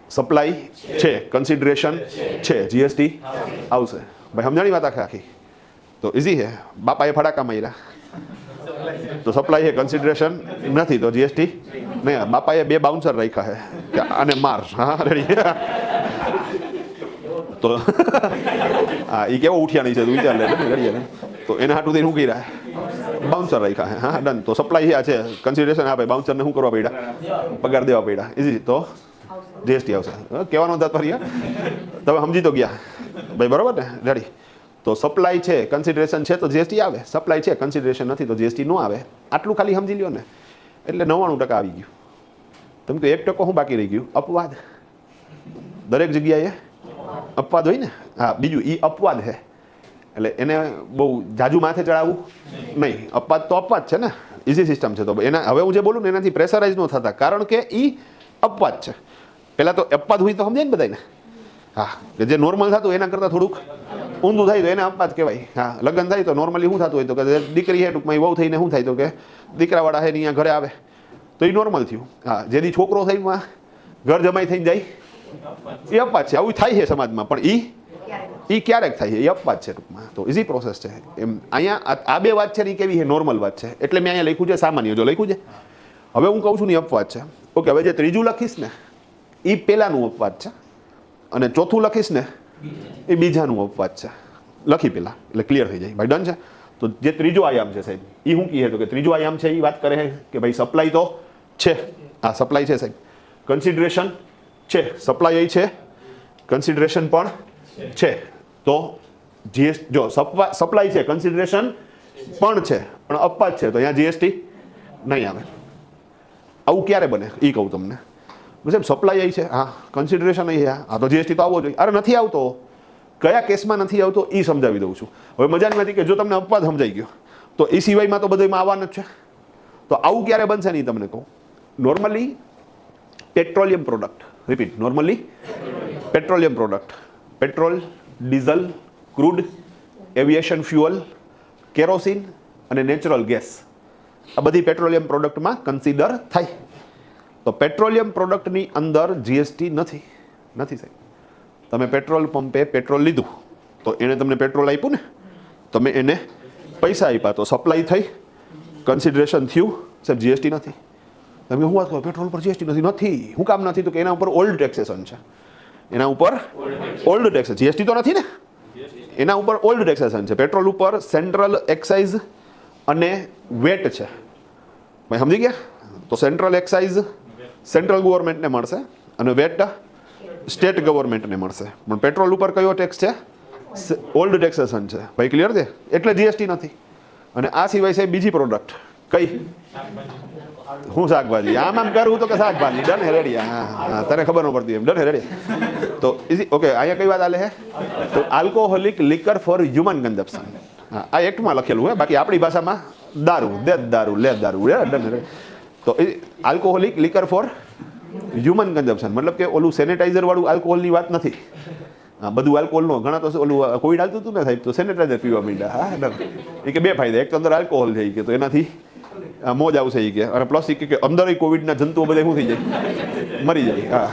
સપ્લાય છે, કન્સિડરેશન છે, જીએસટી આવશે. ભાઈ સમજાણી વાત આખી? તો ઇઝી છે. બાપાએ ફટાકા માર્યા તો સપ્લાય છે, કન્સિડરેશન નથી તો જીએસટી નહીં. બાપાએ 2 બાઉન્સર રાખ્યા છે કે આને માર, હા રેડી. તો હા, એ કેવો ઉઠ્યા નહીં છે તું વિચાર લે, રેડી. તો એના હાટું થઈને શું કર્યા? બાઉન્સર રાખ્યા છે, હા ડન. તો સપ્લાય છે, કન્સિડરેશન આપે, બાઉન્સરને શું કરવા પડ્યા? પગાર દેવા પડ્યા, ઇઝી. તો જીએસટી આવશે. કહેવાનો તાત્પર્ય તમે સમજી તો ગયા ભાઈ, બરોબર ને, રેડી. તો સપ્લાય છે, કન્સિડરેશન છે તો જીએસટી આવે, સપ્લાય છે, કન્સિડરેશન નથી તો જીએસટી નો આવે. આટલું ખાલી સમજી લ્યો ને એટલે 99% આવી ગયું. તમે તો 1% શું બાકી રહી ગયું? અપવાદ. દરેક જગ્યાએ અપવાદ હોય ને. હા, બીજું એ અપવાદ છે એટલે એને બહુ જાજુ માથે ચડાવવું નહીં. અપવાદ તો અપવાદ છે ને, ઇઝી સિસ્ટમ છે. તો એના હવે હું જે બોલું ને એનાથી પ્રેશરાઇઝ ન થતા, કારણ કે એ અપવાદ છે. પહેલાં તો અપવાદ હોય તો સમજાય ને બધાને. હા, કે જે નોર્મલ થતું એના કરતાં થોડુંક ઊંધું થાય તો એને અપવાદ કહેવાય. હા, લગ્ન થાય તો નોર્મલી શું થતું હોય તો કે દીકરી છે ટૂંકમાં વહુ થઈને શું થાય તો કે દીકરાવાળા છે ને અહીંયા ઘરે આવે તો એ નોર્મલ થયું. હા, જેથી છોકરો થઈને ઘર જમાઈ થઈને જાય એ અપવાદ છે. આવું થાય છે સમાજમાં, પણ એ ક્યારેક થાય છે, એ અપવાદ છે ટૂંકમાં. તો ઇઝી પ્રોસેસ છે એમ. અહીંયા આ 2 વાત છે ને એ કેવી છે? નોર્મલ વાત છે. એટલે મેં અહીંયા લખ્યું છે સામાન્ય, જો લખ્યું છે. હવે હું કહું છું ને અપવાદ છે. ઓકે, હવે જે ત્રીજું લખીશ ને એ પહેલાંનું અપવાદ છે અને ચોથું લખીશ ને એ બીજાનું અપવાદ છે. લખી પહેલાં એટલે ક્લિયર થઈ જાય ભાઈ, ડન છે. તો જે ત્રીજો આયામ છે સાહેબ એ શું કહે તો કે ત્રીજો આયામ છે એ વાત કરે છે કે ભાઈ સપ્લાય તો છે, આ સપ્લાય છે સાહેબ, કન્સિડરેશન છે, સપ્લાય એ છે, કન્સિડરેશન પણ છે. તો જો સપ્લાય છે, કન્સિડરેશન પણ છે, પણ અપવાદ છે તો અહીંયા જીએસટી નહીં આવે. આવું ક્યારે બને એ કહું તમને. સાહેબ સપ્લાય છે, હા, કન્સિડરેશન અહીં હા, તો જીએસટી તો આવવો જોઈએ. અરે નથી આવતો, કયા કેસમાં નથી આવતો એ સમજાવી દઉં છું. હવે મજાની વાત કે જો તમને અપવાદ સમજાઈ ગયો તો એ સિવાયમાં તો બધામાં આવવાનું જ છે. તો આવું ક્યારે બનશે નહીં તમને કહું. Normally petroleum product, repeat, normally petroleum product, petrol, diesel, crude, aviation fuel, kerosene અને નેચરલ ગેસ, આ બધી પેટ્રોલિયમ પ્રોડક્ટમાં કન્સિડર થાય. તો પેટ્રોલિયમ પ્રોડક્ટની અંદર જીએસટી નથી સાહેબ. તમે પેટ્રોલ પંપે પેટ્રોલ લીધું તો એણે તમને પેટ્રોલ આપ્યું ને, તમે એને પૈસા આપ્યા તો સપ્લાય થઈ, કન્સિડરેશન થયું, સાહેબ જીએસટી નથી. તમે શું વાત કરો પેટ્રોલ પર જીએસટી નથી? શું કામ નથી? તો કે એના ઉપર ઓલ્ડ ટેક્સેશન છે, એના ઉપર ઓલ્ડ ટેક્સ. જીએસટી તો નથી ને, એના ઉપર ઓલ્ડ ટેક્સેશન છે. પેટ્રોલ ઉપર સેન્ટ્રલ એક્સાઇઝ અને વેટ છે ભાઈ, સમજી ગયા? તો સેન્ટ્રલ એક્સાઇઝ સેન્ટ્રલ ગવર્મેન્ટને મળશે અને વેટ સ્ટેટ ગવર્મેન્ટને મળશે. પણ પેટ્રોલ ઉપર કયો ટેક્સ છે? ઓલ્ડ ટેક્સેશન છે ભાઈ, ક્લિયર છે? એટલે જીએસટી નથી. અને આ સિવાય છે બીજી પ્રોડક્ટ કઈ? હું શાકભાજી, આમ કરવું તો કે શાકભાજી, ડન હે રેડી. હા, તને ખબર ન પડતી એમ, ડન હે રેડી. તો ઇઝી. ઓકે, અહીંયા કઈ વાત આલે છે? તો alcoholic liquor four human consumption. હા, આ એક્ટમાં લખેલું હે, બાકી આપણી ભાષામાં દારૂ, દારૂ, ડન હે. તો alcoholic liquor four human consumption મતલબ કે ઓલું સેનેટાઈઝર વાળું આલ્કોહોલની વાત નથી. હા, બધું આલ્કોહોલનો ઘણા તો ઓલું કોવિડ હાલતું હતું ને સાહેબ, તો સેનેટાઈઝર પીવા માંડ્યા. હા, એ કે 2 ફાયદા, એક તો અંદર આલ્કોહોલ થઈ કે તો એનાથી મોજ આવશે એ કે, અને પ્લસ એ કે અંદર કોવિડના જંતુઓ બધા શું થઈ જાય? મરી જાય. હા,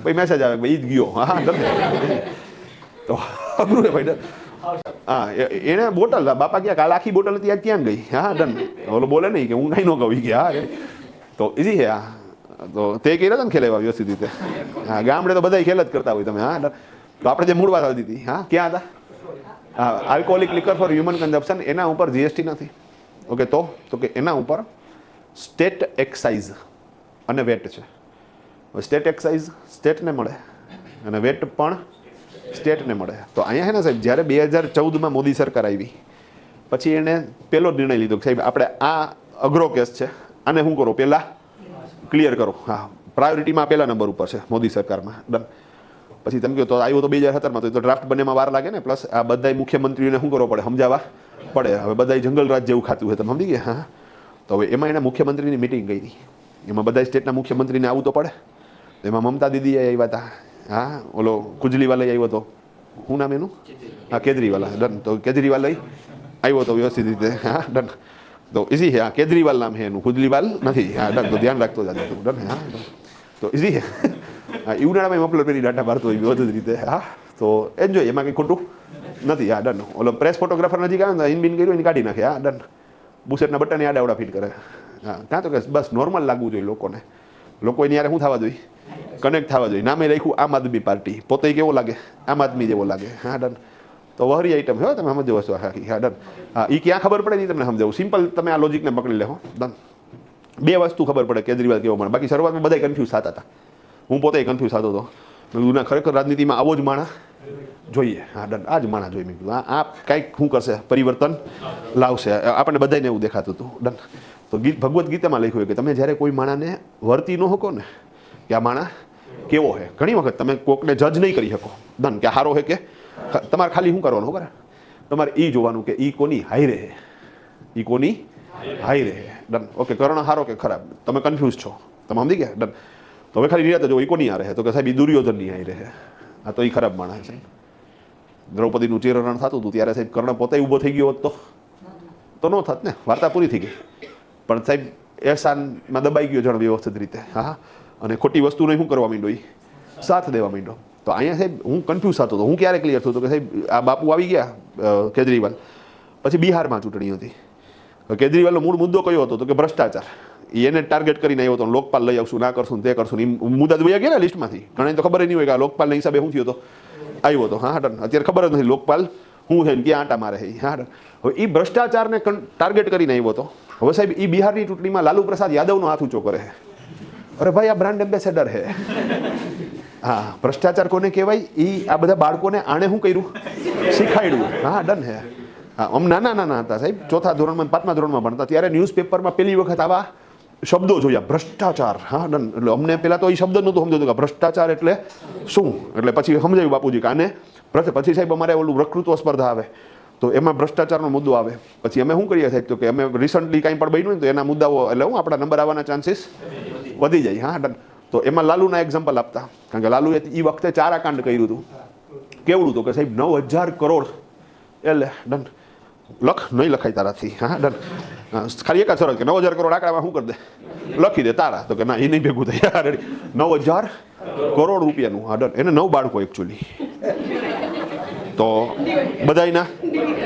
ભાઈ મેસેજ આવે ભાઈ ઈ જ ગયો. હા, તો અઘરું છે ભાઈ. હા, એને બોટલ બાપા ક્યાં કાલ આખી બોટલ હતી, આજ ક્યાં ગઈ? હા, ડન. ઓલો બોલે નહીં કે હું કાંઈ ન કહું કે હા. તો ઇઝી છે. તો તે કર્યા હતા ને ખેલ એવા વ્યવસ્થિત રીતે? હા, ગામડે તો બધા ખેલ જ કરતા હોય તમે. હા, તો આપણે જે મૂળ વાત આવતી હતી, હા, ક્યાં હતા? હા, alcoholic liquor four human consumption, એના ઉપર જીએસટી નથી. ઓકે, તો કે એના ઉપર સ્ટેટ એક્સાઇઝ અને વેટ છે. સ્ટેટ એક્સાઇઝ સ્ટેટને મળે અને વેટ પણ સ્ટેટને મળે. તો અહીંયા છે ને સાહેબ, જ્યારે 2014માં મોદી સરકાર આવી પછી એણે પહેલો નિર્ણય લીધો કે સાહેબ આપણે આ અઘરો કેસ છે, આને શું કરો, પહેલાં ક્લિયર કરો. હા, પ્રાયોરિટીમાં પહેલા નંબર ઉપર છે મોદી સરકારમાં. ડન. પછી તમે કહો તો આવ્યો તો 2017માં, તો ડ્રાફ્ટ બનેમાં વાર લાગે ને. પ્લસ આ બધા મુખ્યમંત્રીઓને શું કરવો પડે, સમજાવવા પડે. હવે બધા જંગલ રાજ જેવું ખાતું હોય, તમે સમજી ગયા? હા, તો હવે એમાં એના મુખ્યમંત્રીની મિટિંગ કરી. એમાં બધા સ્ટેટના મુખ્યમંત્રીને આવવું તો પડે. એમાં મમતા દીદી આવ્યા હતા. હા, ઓલો કુજલીવાલા આવ્યો હતો, શું નામ એનું? હા, કેજરીવાલા. ડન. તો કેજરીવાલ આવ્યો હતો વ્યવસ્થિત રીતે. હા, ડન. તો ઇઝી છે. હા, કેજરીવાલ નામ છે એનું, કુજલીવાલ નથી. હા, ડન. તો ધ્યાન રાખતો જાજો તું. ડન. હા, તો ઇઝી છે. હા, એ ઉનાળામાં મફલર પહેરી ડાટા મારતો હોય વ્યવસ્થિત રીતે. હા, તો એન્જોય, એમાં કંઈ ખોટું નથી. હા, ડન. ઓલો પ્રેસ ફોટોગ્રાફર નજીક આવે ને, ઇનબિન કર્યું એને કાઢી નાખે. હા, ડન. બુશેટના બટન આડાવડા ફિટ કરે. હા, ત્યાં તો કે બસ નોર્મલ લાગવું જોઈએ લોકોને. લોકો એની યારે શું થવા જોઈએ, કનેક્ટ થવા જોઈએ. નામે રાખ્યું આમ આદમી પાર્ટી, પોતે કેવો લાગે, આમ આદમી જેવો લાગે. હા, ડન. તો વહરી આઈટમ છે, તમે સમજો વસ્તુ આખી. હા, ડન. હા, એ ક્યાં ખબર પડે નહીં તમને સમજાવું. સિમ્પલ તમે આ લોજિકને પકડી લેવો. ડન. બે વસ્તુ ખબર પડે કેજરીવાલ કેવો મળે. બાકી શરૂઆતમાં બધા કન્ફ્યુઝ થતા હતા. હું પોતે કન્ફ્યુઝ થતો હતો. મેં કીધું ના, ખરેખર રાજનીતિમાં આવો જ માણસ જોઈએ. હા, ડન. આ જ માણસ જોઈએ. મેં કીધું આ કાંઈક શું કરશે, પરિવર્તન લાવશે. આપણને બધાને એવું દેખાતું હતું. ડન. તો ભગવદ્ ગીતામાં લખ્યું કે તમે જ્યારે કોઈ માણસને વર્તી ન શકો ને કે આ માણસ કેવો છે, ઘણી વખત તમે કોકને જજ નહીં કરી શકો. ડન. કે સારો છે કે તમારે ખાલી શું કરવાનું ખબર, તમારે એ જોવાનું કે એ કોની હાઈ રહે, એ કોની હાઈ રહે. ડન. ઓકે, કર્ણ સારો કે ખરાબ, તમે કન્ફ્યુઝ છો, તમે સમજી ગયા? ડન. તો હવે ખાલી નિરાતે જો એ કોની આ રહે, તો કે સાહેબ એ દુર્યોધનની હાઈ રહે. આ તો એ ખરાબ માણસ છે. દ્રૌપદીનું ચિરહરણ થતું હતું ત્યારે સાહેબ કર્ણ પોતે ઊભો થઈ ગયો હોત તો ન થાત ને, વાર્તા પૂરી થઈ ગઈ. પણ સાહેબ એહસાનમાં દબાઈ ગયો જણ વ્યવસ્થિત રીતે. હા, અને ખોટી વસ્તુને શું કરવા માંડ્યો, એ સાથ દેવા માંડ્યો. તો અહીંયા સાહેબ હું કન્ફ્યુઝ થતો હતો. હું ક્યારે ક્લિયર થતો કે સાહેબ આ બાપુ આવી ગયા કેજરીવાલ. પછી બિહારમાં ચૂંટણી હતી. કેજરીવાલનો મૂળ મુદ્દો કયો હતો તો કે ભ્રષ્ટાચાર. એને ટાર્ગેટ કરીને આવ્યો હતો, લોકપાલ લઈ આવશું, ના કરશું, તે કરશું. એ મુદ્દા વયા ગયા ને લિસ્ટમાંથી. ઘણા તો ખબર નહીં હોય કે આ લોકપાલના હિસાબે શું થયો હતો, આવ્યો હતો. હા, ડન. અત્યારે ખબર જ નથી લોકપાલ શું છે ને ક્યાં આંટા મારે છે. હા, ડન. હવે એ ભ્રષ્ટાચારને ટાર્ગેટ કરીને આવ્યો હતો. હવે સાહેબ એ બિહારની ચૂંટણીમાં લાલુ પ્રસાદ યાદવનો હાથ ઊંચો કરે છે. અરે ભાઈ, આ બ્રાન્ડ એમ્બેસેડર છે. હા, ભ્રષ્ટાચાર કોને કહેવાય, એ આ બધા બાળકોને આણે શું કર્યું, શીખાડ્યું. હા, ડન હે. હા, આમ નાના હતા સાહેબ, ચોથા ધોરણમાં 5મા ધોરણમાં ભણતા ત્યારે ન્યૂઝપેપરમાં પહેલી વખત આવા શબ્દો જોયા, ભ્રષ્ટાચાર. હા, ડન. એટલે અમને પહેલાં તો એ શબ્દ નહોતું સમજાતું કે ભ્રષ્ટાચાર એટલે શું. એટલે પછી સમજાવ્યું બાપુજી કે આને પછી સાહેબ અમારે ઓલું વક્તૃત્વ સ્પર્ધા આવે તો એમાં ભ્રષ્ટાચારનો મુદ્દો આવે. પછી અમે શું કરીએ સાહેબ, તો કે અમે રિસન્ટલી કાંઈ પણ બન્યું ને તો એના મુદ્દાઓ એટલે હું આપણા નંબર આવવાના ચાન્સીસ વધી જાય. હા, ડન. તો એમાં લાલુના એક્ઝામ્પલ આપતા, કારણ કે લાલુએ એ વખતે ચારાકાંડ કર્યું હતું. કેવડું હતું કે સાહેબ 9,000 કરોડ. એટલે ડન. લખ નહીં લખાય તારાથી. હા, ડન. ખાલી એક જ સરસ કે 9,000 કરોડ આંકડામાં શું કરી દે, લખી દે તારા. તો કે ના, એ નહીં ભેગું થાય. રેડી. 9,000 કરોડ રૂપિયાનું. હા, ડન. એને 9 બાળકો એકચ્યુઅલી. તો બધાયના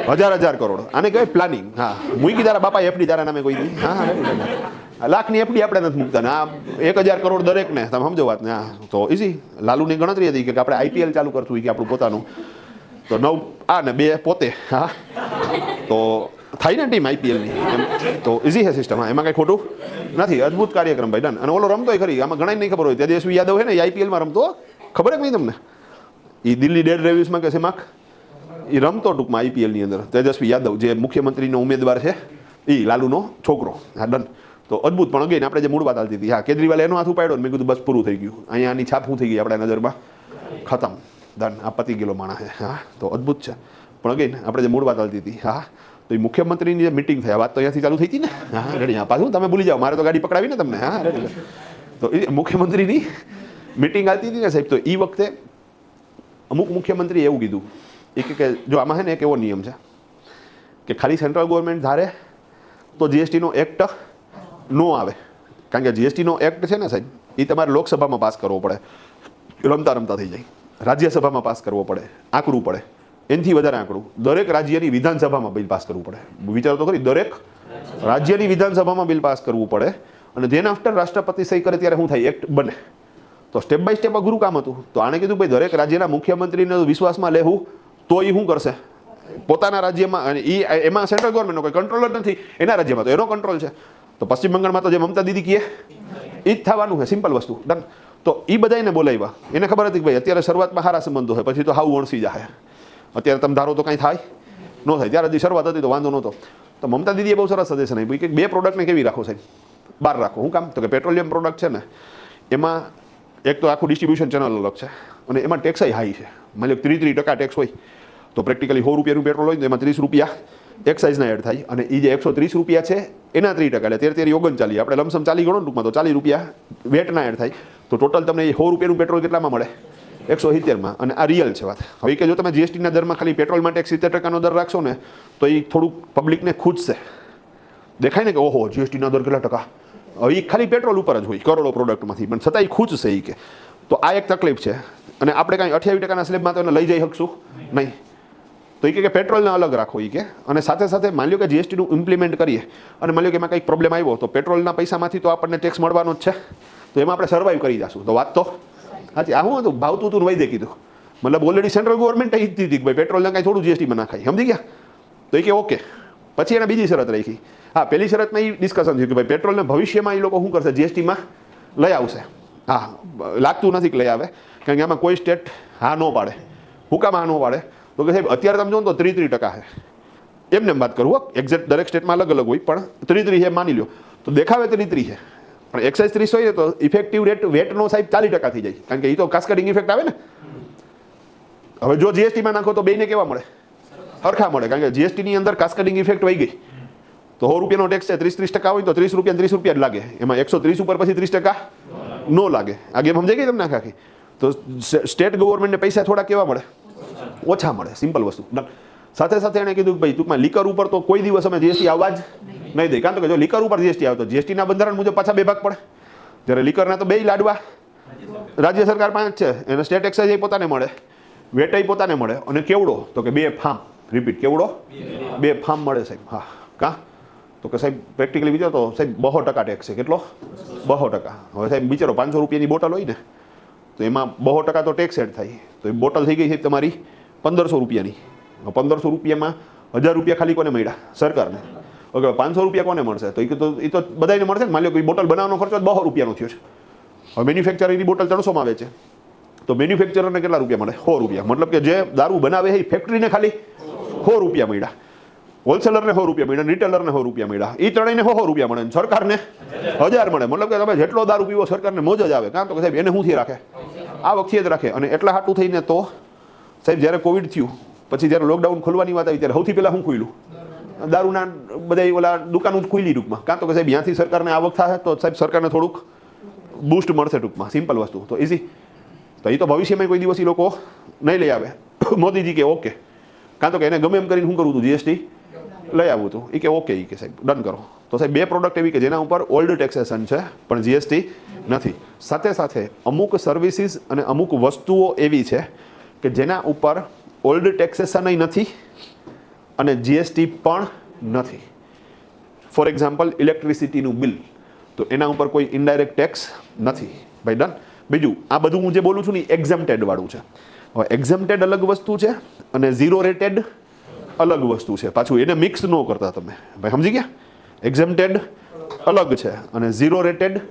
1,000 કરોડ. આને કહેવાય પ્લાનિંગ. હા, મૂકી તારા બાપા એફડી તારા નામે કોઈ નહીં. હા, લાખની એફડી આપણે નથી મૂકતા ને આ 1,000 કરોડ દરેકને. તમે સમજો વાત ને. હા, તો ઇઝી. લાલુની ગણતરી હતી કે આપણે આઈપીએલ ચાલુ કરશું કે આપણું પોતાનું. તો 9 આ ને 2 પોતે. હા, તો થાય ને ટીમ આઈપીએલની. તો ઇઝી છે સિસ્ટમ. હા, એમાં કંઈ ખોટું નથી. અદ્ભુત કાર્યક્રમ ભાઈ. ડન. અને ઓલો રમતોય ખરી. આમાં ઘણા નહીં ખબર હોય. તેજસ્વી યાદવ છે ને, એ આઈપીએલમાં રમતો, ખબર જ નહીં તમને? એ દિલ્હી ડેરડેવિલ્સમાં કે શેમાં એ રમતો ટૂંકમાં આઈપીએલની અંદર. તેજસ્વી યાદવ જે મુખ્યમંત્રીનો ઉમેદવાર છે, એ લાલુનો છોકરો. હા, ડન. તો અદ્ભુત. પણ અગેન આપણે જે મૂળ વાત ચાલતી હતી, હા, કેજરીવાલ એનો હાથ ઉપાડ્યો ને મેં કીધું બસ પૂરું થઈ ગયું. અહીંયા આની છાપ શું થઈ ગઈ આપણા નજરમાં, ખતમ. ડન. આ પતી ગયેલો માણસ છે. હા, તો અદ્ભુત છે. પણ અગેન આપણે જે મૂળ વાત ચાલતી હતી, હા, તો એ મુખ્યમંત્રીની જે મિટિંગ થઈ, વાત તો અહીંયાથી ચાલુ થઈ હતી ને. હા, રેડી. હા, પાછું તમે ભૂલી જાઓ, મારે તો ગાડી પકડાવી ને તમને. હા, રેડી. તો એ મુખ્યમંત્રીની મિટિંગ આવતી હતી ને સાહેબ, તો એ વખતે અમુક મુખ્યમંત્રીએ એવું કીધું એ કે જો આમાં છે ને એક એવો નિયમ છે કે ખાલી સેન્ટ્રલ ગવર્મેન્ટ ધારે તો જીએસટીનો એક્ટ ન આવે. કારણ કે જીએસટીનો એક્ટ છે ને સાહેબ, એ તમારે લોકસભામાં પાસ કરવો પડે, રમતા રમતા થઈ જાય. રાજ્યસભામાં પાસ કરવો પડે, આંકડું પડે. એનાથી વધારે આંકડું દરેક રાજ્યની વિધાનસભામાં બિલ પાસ કરવું પડે. વિચારો તો ખરી, દરેક રાજ્યની વિધાનસભામાં બિલ પાસ કરવું પડે અને ધેન આફ્ટર રાષ્ટ્રપતિ સહી કરે ત્યારે શું થાય, એક્ટ બને. તો સ્ટેપ બાય સ્ટેપ અઘરું કામ હતું. તો આણે કીધું ભાઈ દરેક રાજ્યના મુખ્યમંત્રીને વિશ્વાસમાં લેવું તો એ શું કરશે પોતાના રાજ્યમાં, અને એમાં સેન્ટ્રલ ગવર્મેન્ટનો કોઈ કંટ્રોલ જ નથી, એના રાજ્યમાં તો એનો કંટ્રોલ છે. તો પશ્ચિમ બંગાળમાં તો જે મમતા દીદી કહે એ જ થવાનું છે, સિમ્પલ વસ્તુ, ડન. તો એ બધાને બોલાવ્યા, એને ખબર હતી કે ભાઈ અત્યારે શરૂઆતમાં સારા સંબંધો હોય, પછી તો હાવ વણસી જાય. અત્યારે તમે ધારો તો કાંઈ થાય ન થાય, ત્યારે હજી શરૂઆત હતી તો વાંધો નહોતો. તો મમતા દીદીએ બહુ સરસ સજેશન આપ્યું કે બે પ્રોડક્ટને કેવી રાખો સાહેબ, બહાર રાખો. શું કામ? તો કે પેટ્રોલિયમ પ્રોડક્ટ છે ને એમાં એક તો આખું ડિસ્ટ્રીબ્યુશન ચેનલ અલગ છે, અને એમાં ટેક્સ હાઈ છે. માની લો 33% ટેક્સ હોય તો પ્રેક્ટિકલી 100 રૂપિયાનું પેટ્રોલ હોય તો એમાં 30 રૂપિયા એક્સાઇઝના એડ થાય, અને એ જે 130 રૂપિયા છે એના 3% એટલે 13 આપણે લમસમ 40 ગણો ટૂંકમાં, તો 40 રૂપિયા વેટના એડ થાય. તો ટોટલ તમને 100 રૂપિયાનું પેટ્રોલ કેટલામાં મળે? 170માં. અને આ રિયલ છે વાત. હવે કે જો તમે જીએસટીના દરમાં ખાલી પેટ્રોલ માટે 70% દર રાખશો ને તો એ થોડુંક પબ્લિકને ખૂજશે, દેખાય ને કે ઓહો જીએસટીના દર કેટલા ટકા. હવે એ ખાલી પેટ્રોલ ઉપર જ હોય કરોડો પ્રોડક્ટમાંથી, પણ છતાં એ ખૂજશે એ કે. તો આ એક તકલીફ છે. અને આપણે કાંઈ 28% સ્લેબમાં તો એને લઈ જઈ શકશું નહીં. તો એ કે પેટ્રોલને અલગ રાખો એ કે. અને સાથે સાથે માની લો કે જીએસટીનું ઇમ્પ્લિમેન્ટ કરીએ અને માની લો કે એમાં કંઈક પ્રોબ્લેમ આવ્યો તો પેટ્રોલના પૈસામાંથી તો આપણને ટેક્સ મળવાનો જ છે, તો એમાં આપણે સર્વાઈવ કરી જશું. તો વાત તો હાજી. આ શું હતું, ભાવતું તું વૈદે કીધું, મતલબ ઓલરેડી સેન્ટ્રલ ગવર્મેન્ટ એ જ દીધી કે ભાઈ પેટ્રોલને કાંઈ થોડું જીએસટીમાં નાખાય, સમજી ગયા. તો એ કે ઓકે. પછી એને બીજી શરત રાખી. હા, પહેલી શરતમાં એ ડિસ્કશન થયું કે ભાઈ પેટ્રોલને ભવિષ્યમાં એ લોકો શું કરશે, જીએસટીમાં લઈ આવશે. હા, લાગતું નથી કે લઈ આવે, કારણ કે આમાં કોઈ સ્ટેટ હા ન પાડે. હું કામ હા ન પાડે? તો કે સાહેબ અત્યારે તમે જો તો 33% છે, એમને વાત કરું, એક્ઝેક્ટ દરેક સ્ટેટમાં અલગ અલગ હોય, પણ 33 છે માની લો. તો દેખાવે 33 છે, પણ એક્સાઇઝ 30 હોય તો ઇફેક્ટિવ રેટ વેટનો સાહેબ 40% થઈ જાય, કારણ કે એ તો કાસ્કેડિંગ ઇફેક્ટ આવે ને. હવે જો જીએસટીમાં નાખો તો બેને કેવા મળે? સરખા મળે, કારણ કે જીએસટીની અંદર કાસ્કેડિંગ ઇફેક્ટ વહી ગઈ. તો 100 રૂપિયાનો ટેક્સ છે, 30% હોય તો 30 રૂપિયા જ લાગે. એમાં 130 ઉપર પછી 30% ન લાગે. આ ગેમ સમજાઈ ગઈ તમને આખી? તો સ્ટેટ ગવર્મેન્ટને પૈસા થોડા કેવા મળે? ઓછા મળે, સિમ્પલ વસ્તુ. સાથે સાથે એણે કીધું કે ભાઈ ટૂંકમાં લીકર ઉપર તો કોઈ દિવસ અમે જીએસટી આવવા જ નહીં દે, કારણ કે જો લીકર ઉપર જીએસટી આવે તો જીએસટીના બંધારણ મુજબ પાછા 2 ભાગ પડે. જ્યારે લીકરના તો 2 લાડવા રાજ્ય સરકાર પાસે છે, એને સ્ટેટ એક્સાઇઝ પોતાને મળે, વેટ પોતાને મળે, અને કેવડો તો કે 2 ફાર્મ. રિપીટ, કેવડો? 2 ફાર્મ મળે સાહેબ. હા, કાં તો કે સાહેબ પ્રેક્ટિકલી વિચારો તો સાહેબ 200% ટેક્સ છે. કેટલો? 200%. હવે સાહેબ બિચારો 500 રૂપિયાની બોટલ હોય ને તો એમાં 200% તો ટેક્સ એડ થાય. તો એ બોટલ થઈ ગઈ છે તમારી 1500 રૂપિયાની. 1500 રૂપિયામાં 1000 રૂપિયા ખાલી કોને મળ્યા? સરકારને. ઓકે, 500 રૂપિયા કોને મળશે? તો એ તો બધાને મળશે ને. માની લો કે બોટલ બનાવવાનો ખર્ચો 200 રૂપિયાનો થયો છે. હવે મેન્યુફેક્ચર એની બોટલ 300માં વેચે તો મેન્યુફેક્ચરરને કેટલા રૂપિયા મળે? 100 રૂપિયા. મતલબ કે જે દારૂ બનાવે છે એ ફેક્ટરીને ખાલી 100 રૂપિયા મળ્યા, હોલસેલરને 100 રૂપિયા મળ્યા, રિટેલરને 100 રૂપિયા મળ્યા. એ ત્રણેયને 100 રૂપિયા મળે, સરકારને 1000 મળે. મતલબ કે તમે જેટલો દારૂ પીવો સરકારને મોજ જ આવે. કાં તો સાહેબ એને શું થી રાખે? આ વખતે જ રાખે. અને એટલા હાટું થઈને તો સાહેબ જ્યારે કોવિડ થયું પછી જ્યારે લોકડાઉન ખોલવાની વાત આવી ત્યારે સૌથી પહેલાં શું ખુલ્યું? દારૂના બધા ઓલા દુકાનો જ ખુલ્લી ટૂંકમાં. કાં તો કે સાહેબ ત્યાંથી સરકારને આવક થાય તો સાહેબ સરકારને થોડુંક બૂસ્ટ મળશે ટૂંકમાં, સિમ્પલ વસ્તુ. તો ઇઝી. તો એ તો ભવિષ્યમાં કોઈ દિવસ એ લોકો નહીં લઈ આવે. મોદીજી કે ઓકે, કાં તો કે એને ગમે એમ કરીને શું કરવું હતું? જીએસટી લઈ આવવું હતું. એ કે ઓકે, એ કે સાહેબ ડન કરો. તો સાહેબ 2 પ્રોડક્ટ એવી કે જેના ઉપર ઓલ્ડ ટેક્સેશન છે પણ જીએસટી નથી. સાથે સાથે અમુક સર્વિસીસ અને અમુક વસ્તુઓ એવી છે કે જેના ઉપર ઓલ્ડ ટેક્સેશન નથી અને જીએસટી પણ નથી. ફોર એક્ઝામ્પલ ઇલેક્ટ્રિસિટીનું બિલ, તો એના ઉપર કોઈ ઇનડાયરેક્ટ ટેક્સ નથી ભાઈ, ડન. બીજું આ બધું હું જે બોલું છું ને એક્ઝમ્પ્ટેડ વાળું છે. હવે એક્ઝમ્પ્ટેડ અલગ વસ્તુ છે અને ઝીરો રેટેડ અલગ વસ્તુ છે. પાછું એને મિક્સ ન કરતા તમે ભાઈ, સમજી ગયા? એક્ઝમ્પ્ટેડ અલગ છે અને ઝીરો રેટેડ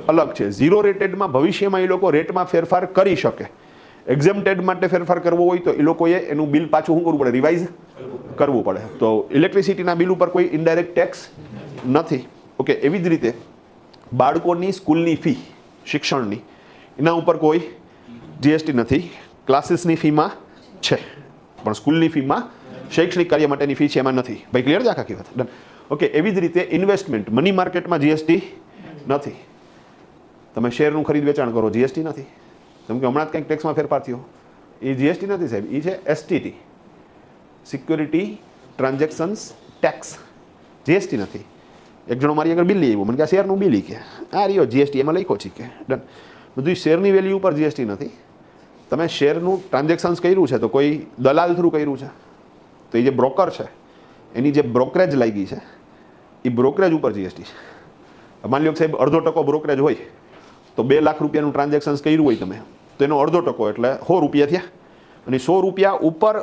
અલગ છે. ઝીરો રેટેડમાં ભવિષ્યમાં એ લોકો રેટમાં ફેરફાર કરી શકે. એક્ઝમ્પ્ટેડ માટે ફેરફાર કરવો હોય તો એ લોકોએ એનું બિલ પાછું શું કરવું પડે? રિવાઇઝ કરવું પડે. તો ઇલેક્ટ્રિસિટીના બિલ ઉપર કોઈ ઇનડાયરેક્ટ ટેક્સ નથી. ઓકે, એવી જ રીતે બાળકોની સ્કૂલની ફી, શિક્ષણની, એના ઉપર કોઈ જીએસટી નથી. ક્લાસીસની ફીમાં છે પણ સ્કૂલની ફીમાં, શૈક્ષણિક કાર્ય માટેની ફી છે એમાં નથી. ભાઈ ક્લિયર છે આખી વાત? ડન. ઓકે, એવી જ રીતે ઇન્વેસ્ટમેન્ટ, મની માર્કેટમાં જીએસટી નથી. તમે શેરનું ખરીદ વેચાણ કરો, જીએસટી નથી. કેમ કે હમણાં જ કંઈક ટેક્સમાં ફેરફાર થયો, એ જીએસટી નથી સાહેબ, એ છે STT, security transactions tax. GST નથી. એક જણો મારી આગળ બિલ લઈ આવ્યો, મને કે આ શેરનું બિલ કે આ રહ્યો જીએસટી એમાં લખ્યો છે કે ડન. બધું શેરની વેલ્યુ ઉપર જીએસટી નથી. તમે શેરનું ટ્રાન્ઝેક્શન્સ કર્યું છે તો કોઈ દલાલ થ્રુ કર્યું છે તો એ જે બ્રોકર છે એની જે બ્રોકરેજ લાગી છે એ બ્રોકરેજ ઉપર જીએસટી છે. માની લો કે સાહેબ 0.5% બ્રોકરેજ હોય તો 2 લાખ રૂપિયાનું ટ્રાન્ઝેક્શન કર્યું હોય તમે તો એનો 0.5% એટલે 100 રૂપિયા થયા અને 100 રૂપિયા ઉપર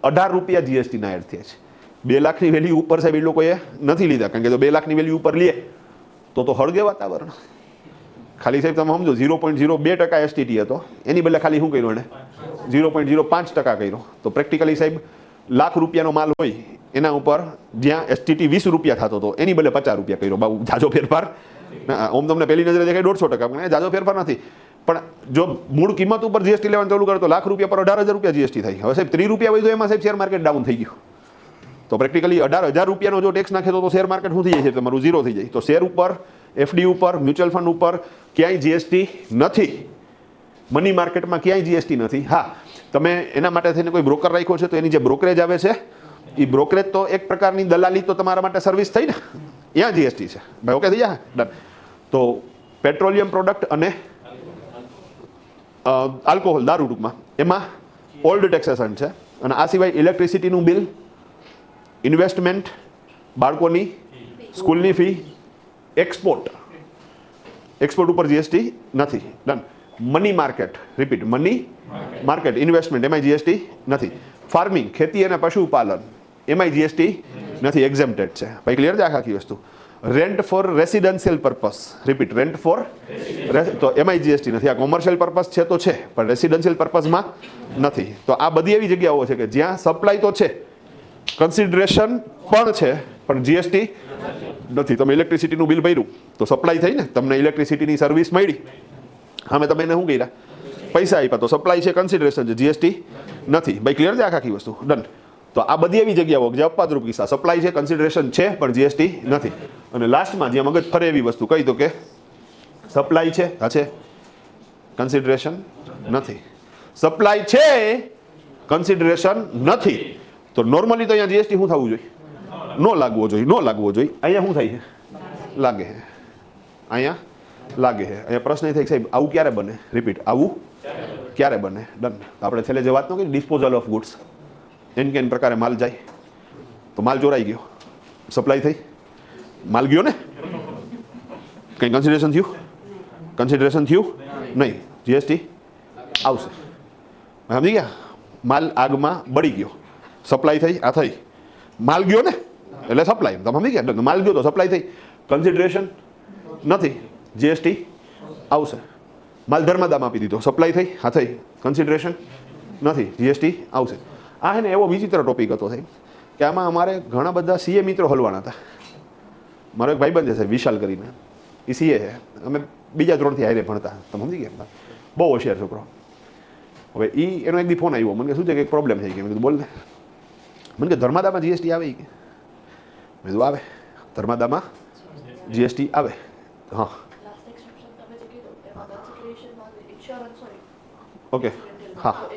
18 રૂપિયા જીએસટીના એડ થયા છે 2 લાખની વેલ્યુ ઉપર સાહેબ એ લોકોએ નથી લીધા કારણ કે જો 2 લાખની વેલ્યુ ઉપર લે તો હળગે વાતાવરણ ખાલી સાહેબ તમે સમજો 0.02% એસટીટી હતો એની બદલે ખાલી શું કર્યું એને 0.05% કર્યો તો પ્રેક્ટિકલી સાહેબ લાખ રૂપિયાનો માલ હોય એના ઉપર જ્યાં એસટીટી 20 રૂપિયા થતો હતો એની બદલે 50 રૂપિયા કર્યો બાબુ જાજો ફેરફાર ઓમ તમને પહેલી નજરે દેખાય 150% પણ જાજો ફેરફાર નથી પણ જો મૂળ કિંમત ઉપર જીએસટી લેવાનું ચાલુ કરે તો લાખ રૂપિયા પર 18,000 રૂપિયા જીએસટી થાય હવે સાહેબ 30 રૂપિયા વધુ એમાં સાહેબ શેર માર્કેટ ડાઉન થઈ ગયું તો પ્રેક્ટિકલી 18,000 રૂપિયાનો જો ટેક્સ નાખે તો શેર માર્કેટ શું થઈ જાય છે તમારું ઝીરો થઈ જાય તો શેર ઉપર એફડી ઉપર મ્યુચ્યુઅલ ફંડ ઉપર ક્યાંય જીએસટી નથી મની માર્કેટમાં ક્યાંય જીએસટી નથી હા તમે એના માટે થઈને કોઈ બ્રોકર રાખ્યો છે તો એની જે બ્રોકરેજ આવે છે એ બ્રોકરેજ તો એક પ્રકારની દલાલી તો તમારા માટે સર્વિસ થઈ ને ત્યાં જીએસટી છે ભાઈ ઓકે થઈ જાય ડન તો પેટ્રોલિયમ પ્રોડક્ટ અને આલ્કોહોલ દારૂ ટૂંકમાં એમાં ઓલ્ડ ટેક્સેશન છે અને આ સિવાય ઇલેક્ટ્રિસિટીનું બિલ ઇન્વેસ્ટમેન્ટ બાળકોની સ્કૂલની ફી એક્સપોર્ટ ઉપર જીએસટી નથી done money market repeat money market investment એમાં જીએસટી નથી ફાર્મિંગ ખેતી અને પશુપાલન એમાં જીએસટી નથી એક્ઝેમ્પ્ટેડ છે ભાઈ ક્લિયર છે આખી વસ્તુ rent for residential purpose repeat rent for તો એમાં જીએસટી નથી આ કોમર્શિયલ પર્પસ છે તો છે પણ રેસિડેન્શિયલ પર્પસમાં નથી તો આ બધી એવી જગ્યાઓ છે કે જ્યાં સપ્લાય તો છે કન્સિડરેશન પણ છે પણ જીએસટી નથી તમે ઇલેક્ટ્રિસિટીનું બિલ ભર્યું તો સપ્લાય થઈ ને તમને ઇલેક્ટ્રિસિટીની સર્વિસ મળી અમે તમે એને શું કર્યા પૈસા આપ્યા તો સપ્લાય છે કન્સિડરેશન છે જીએસટી નથી ભાઈ ક્લિયર છે આખી વસ્તુ ડન તો આ બધી એવી જગ્યાઓ જે અપવાદરૂપ કિસ્સા સપ્લાય છે કન્સિડરેશન છે પણ જીએસટી નથી અને લાસ્ટમાં જ્યાં મગજ ફરે એવી વસ્તુ કહી દો કે સપ્લાય છે હા છે કન્સિડરેશન નથી સપ્લાય છે કન્સિડરેશન નથી તો નોર્મલી તો અહીંયા જીએસટી શું થવું જોઈએ નો લાગવો જોઈએ અહીંયા શું થાય છે લાગે છે અહીંયા લાગે છે અહીંયા પ્રશ્ન એ થાય સાહેબ આવું ક્યારે બને રિપીટ આવું ક્યારે બને ડન આપણે છેલ્લે જે વાત ન કરી ડિસ્પોઝલ ઓફ ગુડ્સ એન કેન પ્રકારે માલ જાય તો માલ ચોરાઈ ગયો સપ્લાય થઈ માલ ગયો ને કંઈ કન્સિડરેશન થયું નહીં જીએસટી આવશે સમજી ગયા માલ આગમાં બળી ગયો સપ્લાય થઈ આ થઈ માલ ગયો ને એટલે સપ્લાય તમે સમજી ગયા માલ ગયો તો સપ્લાય થઈ કન્સિડરેશન નથી જીએસટી આવશે માલ ધર્માદામાં આપી દીધો સપ્લાય થઈ હા થઈ કન્સિડરેશન નથી જીએસટી આવશે આ હે ને એવો વિચિત્ર ટોપિક હતો સાહેબ કે આમાં અમારે ઘણા બધા સીએ મિત્રો હલવાના હતા મારો એક ભાઈબંધ છે સાહેબ વિશાલ કરીને એ સીએ છે અમે બીજા ધોરણથી હારે ભણતા તમે સમજી ગયા બહુ હોશિયાર છોકરો હવે એનો એક દી ફોન આવ્યો મને કે શું છે કે એક પ્રોબ્લેમ થઈ ગયો મેં કીધું બોલ ને મને કે ધર્માદામાં જીએસટી આવે કે મેં કીધું આવે ધર્માદામાં જીએસટી આવે હા ઓકે હા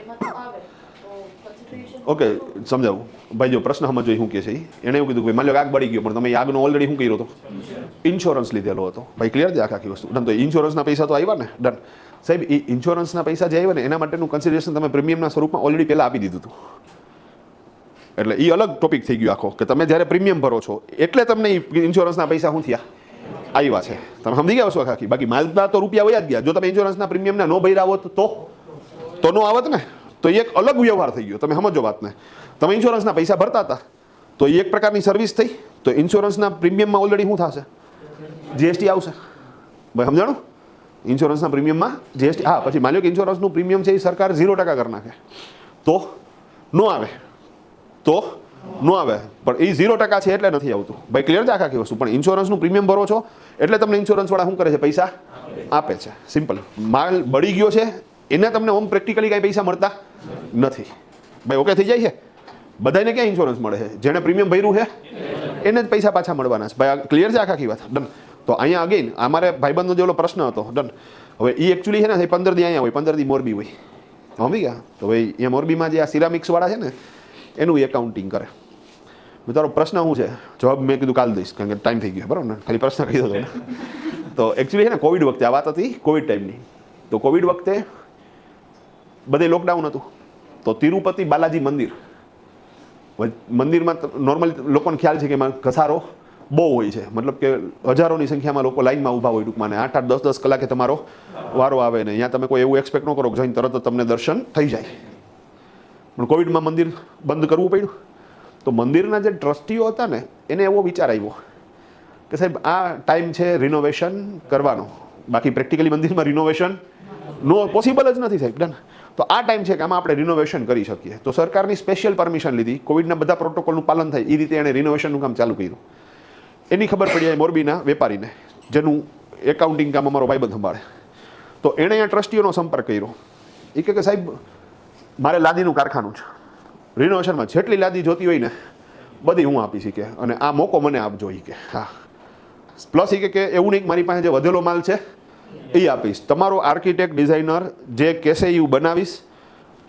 ઓકે સમજાવું ભાઈ જો પ્રશ્ન સમજો શું કે છે એણે એવું કીધું કે માની લો આગ બળી ગયો પણ તમે આગનો ઓલરેડી શું કર્યો હતો ઇન્સ્યોરન્સ લીધેલો હતો ભાઈ ક્લિયર છે આખી વસ્તુ ડન તો ઇન્સ્યોરન્સના પૈસા તો આવ્યા ને ડન સાહેબ એ ઇન્સ્યોરન્સના પૈસા જે આવ્યા ને એના માટેનું કન્સિડરેશન તમે પ્રીમિયમના સ્વરૂપમાં ઓલરેડી પહેલાં આપી દીધું હતું એટલે એ અલગ ટોપિક થઈ ગયો આખો કે તમે જ્યારે પ્રીમિયમ ભરો છો એટલે તમને ઇન્સ્યોરન્સના પૈસા શું થયા આવ્યા છે તમે સમજી ગયા છો આખી બાકી માલના તો રૂપિયા વયા જ ગયા જો તમે ઇન્સ્યોરન્સના પ્રીમિયમના ન ભર્યા હોત તો નો આવત ને તો એ એક અલગ વ્યવહાર થઈ ગયો તમે સમજો વાતને તમે ઇન્સ્યોરન્સના પૈસા ભરતા હતા તો એ એક પ્રકારની સર્વિસ થઈ તો ઇન્સ્યોરન્સના પ્રીમિયમમાં ઓલરેડી શું થશે જીએસટી આવશે ભાઈ સમજાણું ઇન્સ્યોરન્સના પ્રીમિયમમાં જીએસટી હા પછી માની લો કે ઇન્સ્યોરન્સનું પ્રીમિયમ છે એ સરકાર 0% કરી નાખે તો નો આવે પણ એ 0% છે એટલે નથી આવતું ભાઈ ક્લિયર છે આખી વસ્તુ પણ ઇન્સ્યોરન્સનું પ્રીમિયમ ભરો છો એટલે તમને ઇન્સ્યોરન્સવાળા શું કરે છે પૈસા આપે છે સિમ્પલ માલ બળી ગયો છે એને તમને ઓમ પ્રેક્ટિકલી કાંઈ પૈસા મળતા નથી ભાઈ ઓકે થઈ જાય છે બધાને ક્યાં ઇન્સ્યોરન્સ મળે છે જેણે પ્રીમિયમ ભર્યું છે એને જ પૈસા પાછા મળવાના છે ભાઈ ક્લિયર છે આખી વાત ડન તો અહીંયા અગેન અમારે ભાઈબંધનો જે ઓલો પ્રશ્ન હતો ડન હવે એ એકચ્યુઅલી છે ને 15 દી અહીંયા હોય 15 દી મોરબી હોય સમજી ગયા તો ભાઈ અહીંયા મોરબીમાં જે આ સિરામિક્સવાળા છે ને એનું એકાઉન્ટિંગ કરે તારો પ્રશ્ન શું છે જવાબ મેં કીધું કાલ દઈશ કારણ કે ટાઈમ થઈ ગયો બરાબર ને ખાલી પ્રશ્ન કહી દો તો એકચ્યુઅલી છે ને કોવિડ વખતે આ વાત હતી કોવિડ ટાઈમની તો કોવિડ વખતે બધે લોકડાઉન હતું તો તિરુપતિ બાલાજી મંદિરમાં નોર્મલી લોકોને ખ્યાલ છે કે એમાં ઘસારો બહુ હોય છે, મતલબ કે હજારોની સંખ્યામાં લોકો લાઈનમાં ઊભા હોય ટૂંકમાં, ને 8-8, 10-10 કલાકે તમારો વારો આવે ને અહીંયા તમે કોઈ એવું એક્સપેક્ટ ન કરો કે જઈને તરત જ તમને દર્શન થઈ જાય. પણ કોવિડમાં મંદિર બંધ કરવું પડ્યું, તો મંદિરના જે ટ્રસ્ટીઓ હતા ને એને એવો વિચાર આવ્યો કે સાહેબ આ ટાઈમ છે રિનોવેશન કરવાનો, બાકી પ્રેક્ટિકલી મંદિરમાં રિનોવેશન પોસિબલ જ નથી સાહેબ. ડન. તો આ ટાઈમ છે કે આમાં આપણે રિનોવેશન કરી શકીએ. તો સરકારની સ્પેશિયલ પરમિશન લીધી, કોવિડના બધા પ્રોટોકોલનું પાલન થાય એ રીતે એણે રિનોવેશનનું કામ ચાલુ કર્યું. એની ખબર પડી મોરબીના વેપારીને, જેનું એકાઉન્ટિંગ કામ અમારો ભાઈબંધ સંભાળે. તો એણે અહીંયા ટ્રસ્ટીઓનો સંપર્ક કર્યો. એ કહે કે સાહેબ મારે લાદીનું કારખાનું છે, રિનોવેશનમાં જેટલી લાદી જોતી હોય ને બધી હું આપી શીખે, અને આ મોકો મને આપજો. એ કે હા. પ્લસ એ કે એવું નહીં કે મારી પાસે જે વધેલો માલ છે એ આપીશ, તમારો આર્કિટેક્ટ ડિઝાઇનર જે કહેશે એ હું બનાવીશ,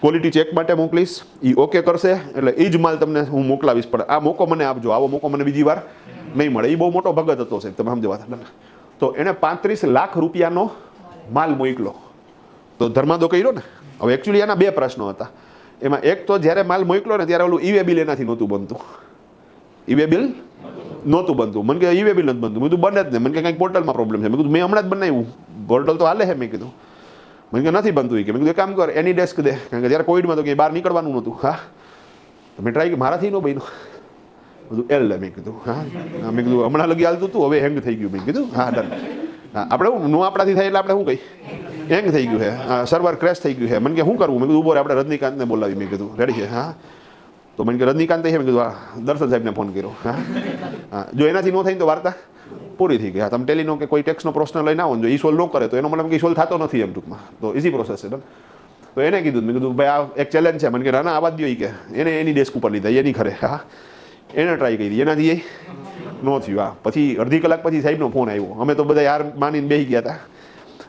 ક્વોલિટી ચેક માટે મોકલીશ, એ ઓકે કરશે એટલે એ જ માલ તમને હું મોકલાવીશ, પણ આ મોકો મને આપજો, આવો મોકો મને બીજી વાર નહીં મળે. એ બહુ મોટો ભગત હતો સાહેબ, તમે સમજો વાત. તો એણે 35 લાખ રૂપિયાનો માલ મોકલો. તો ધર્માદો કર્યો ને. હવે એકચ્યુઅલી એના બે પ્રશ્નો હતા. એમાં એક તો જ્યારે માલ મોકલો ને ત્યારે ઓલું ઈ-વે બિલ એનાથી નહોતું બનતું. ઈ-વે બિલ નહોતું બનતું. મને કે ઈ-વે બિલ નથી બનતું. મેં કીધું બને જ ને. મને કે કંઈક પોર્ટલમાં પ્રોબ્લેમ છે. મેં કીધું મેં હમણાં જ બનાવ્યું, પોર્ટલ તો હાલે છે. મેં કીધું મને કે નથી બનતું. કે મેં કીધું કામ કર, એની ડેસ્ક દે, કારણ કે જ્યારે કોવિડમાં તો ક્યાંય બહાર નીકળવાનું નહોતું. હા, તો મેં ટ્રાય કે મારાથી ન બન્યું. બધું એલ મેં કીધું હા. મેં કીધું હમણાં લગી હાલતું હતું, હવે હેંગ થઈ ગયું. મેં કીધું હા ડન. હા, આપણે હું નો આપણાથી થાય એટલે આપણે શું કહી હેંગ થઈ ગયું છે, સર્વર ક્રેશ થઈ ગયું છે. મને કે શું કરવું? મેં કીધું ઉભો આપણે રજનીકાંતને બોલાવી. મેં કીધું રેડી છે? હા. તો મને કે રજનીકાંત છે? મેં કીધું હા. દર્શન સાહેબને ફોન કર્યો. હા હા. જો એનાથી ન થાય તો વાર્તા પૂરી થઈ ગઈ. હા, તમે ટેલીનો કે કોઈ ટેક્સનો પ્રશ્ન લઈને આવો ને જો એ સોલ્વ ન કરે તો એનો મતલબ કે સોલ્વ થતો નથી એમ ટૂંકમાં. તો ઇઝી પ્રોસેસ છે. તો એને કીધું, મેં કીધું ભાઈ આ એક ચેલેન્જ છે. મને કે ના આવા જ દો. કે એને એની ડેસ્ક ઉપર લીધા, એની ખરે. હા, એને ટ્રાય કરી, એનાથી એ ન થયું. હા, પછી અડધી કલાક પછી સાહેબનો ફોન આવ્યો. અમે તો બધા યાર માનીને બેસી ગયા હતા.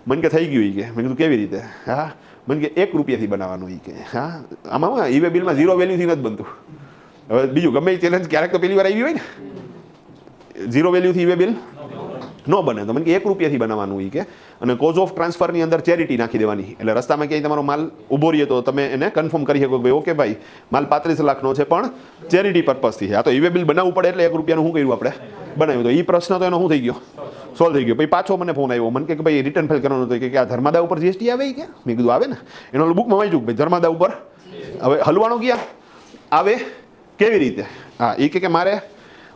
મને કે થઈ ગયું. કે મેં કીધું કેવી રીતે? હા, મને કે 1 રૂપિયાથી બનાવવાનું. કે હા, આમાં ઈ-વે બિલમાં 0 વેલ્યુથી નથી બનતું. હવે બીજું ગમે એ ચેલેન્જ ક્યારેક તો પહેલી વાર આવી હોય ને, 0 વેલ્યુથી ઈ-વે બિલ ન બને. તો મને કે 1 રૂપિયાથી બનાવવાનું. કે અને કોઝ ઓફ ટ્રાન્સફરની અંદર ચેરિટી નાખી દેવાની. એટલે રસ્તામાં ક્યાંય તમારો માલ ઊભો રહીએ તો તમે એને કન્ફર્મ કરી શકો કે ભાઈ ઓકે ભાઈ માલ 35 લાખનો છે પણ ચેરિટી પર્પઝથી છે. આ તો ઈ-વે બિલ બનાવવું પડે એટલે 1 રૂપિયાનું શું કર્યું આપણે બનાવ્યું. તો એ પ્રશ્ન તો એનો શું થઈ ગયો? સોલ્વ થઈ ગયો. પછી પાછો મને ફોન આવ્યો. મને કે ભાઈ રિટર્ન ફાઇલ કરવાનું હતું. કે આ ધર્માદા ઉપર જીએસટી આવે? કે મેં કીધું આવે ને. એનો બુકમાં વાંચ્યું ભાઈ ધર્માદા ઉપર હવે હલવાનો ક્યાં આવે, કેવી રીતે? હા, એ કે મારે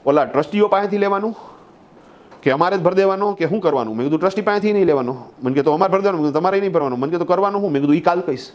ઓલા ટ્રસ્ટીઓ પાસેથી લેવાનું કે અમારે જ ભરી દેવાનો કે શું કરવાનું? મેં કીધું ટ્રસ્ટી પાસેથી નહીં લેવાનો. મને કે તો અમારે ભરી દેવાનું. તમારે નહીં ભરવાનું. મને કે તો કરવાનું હું? મેં કીધું એ કાલ કહીશ.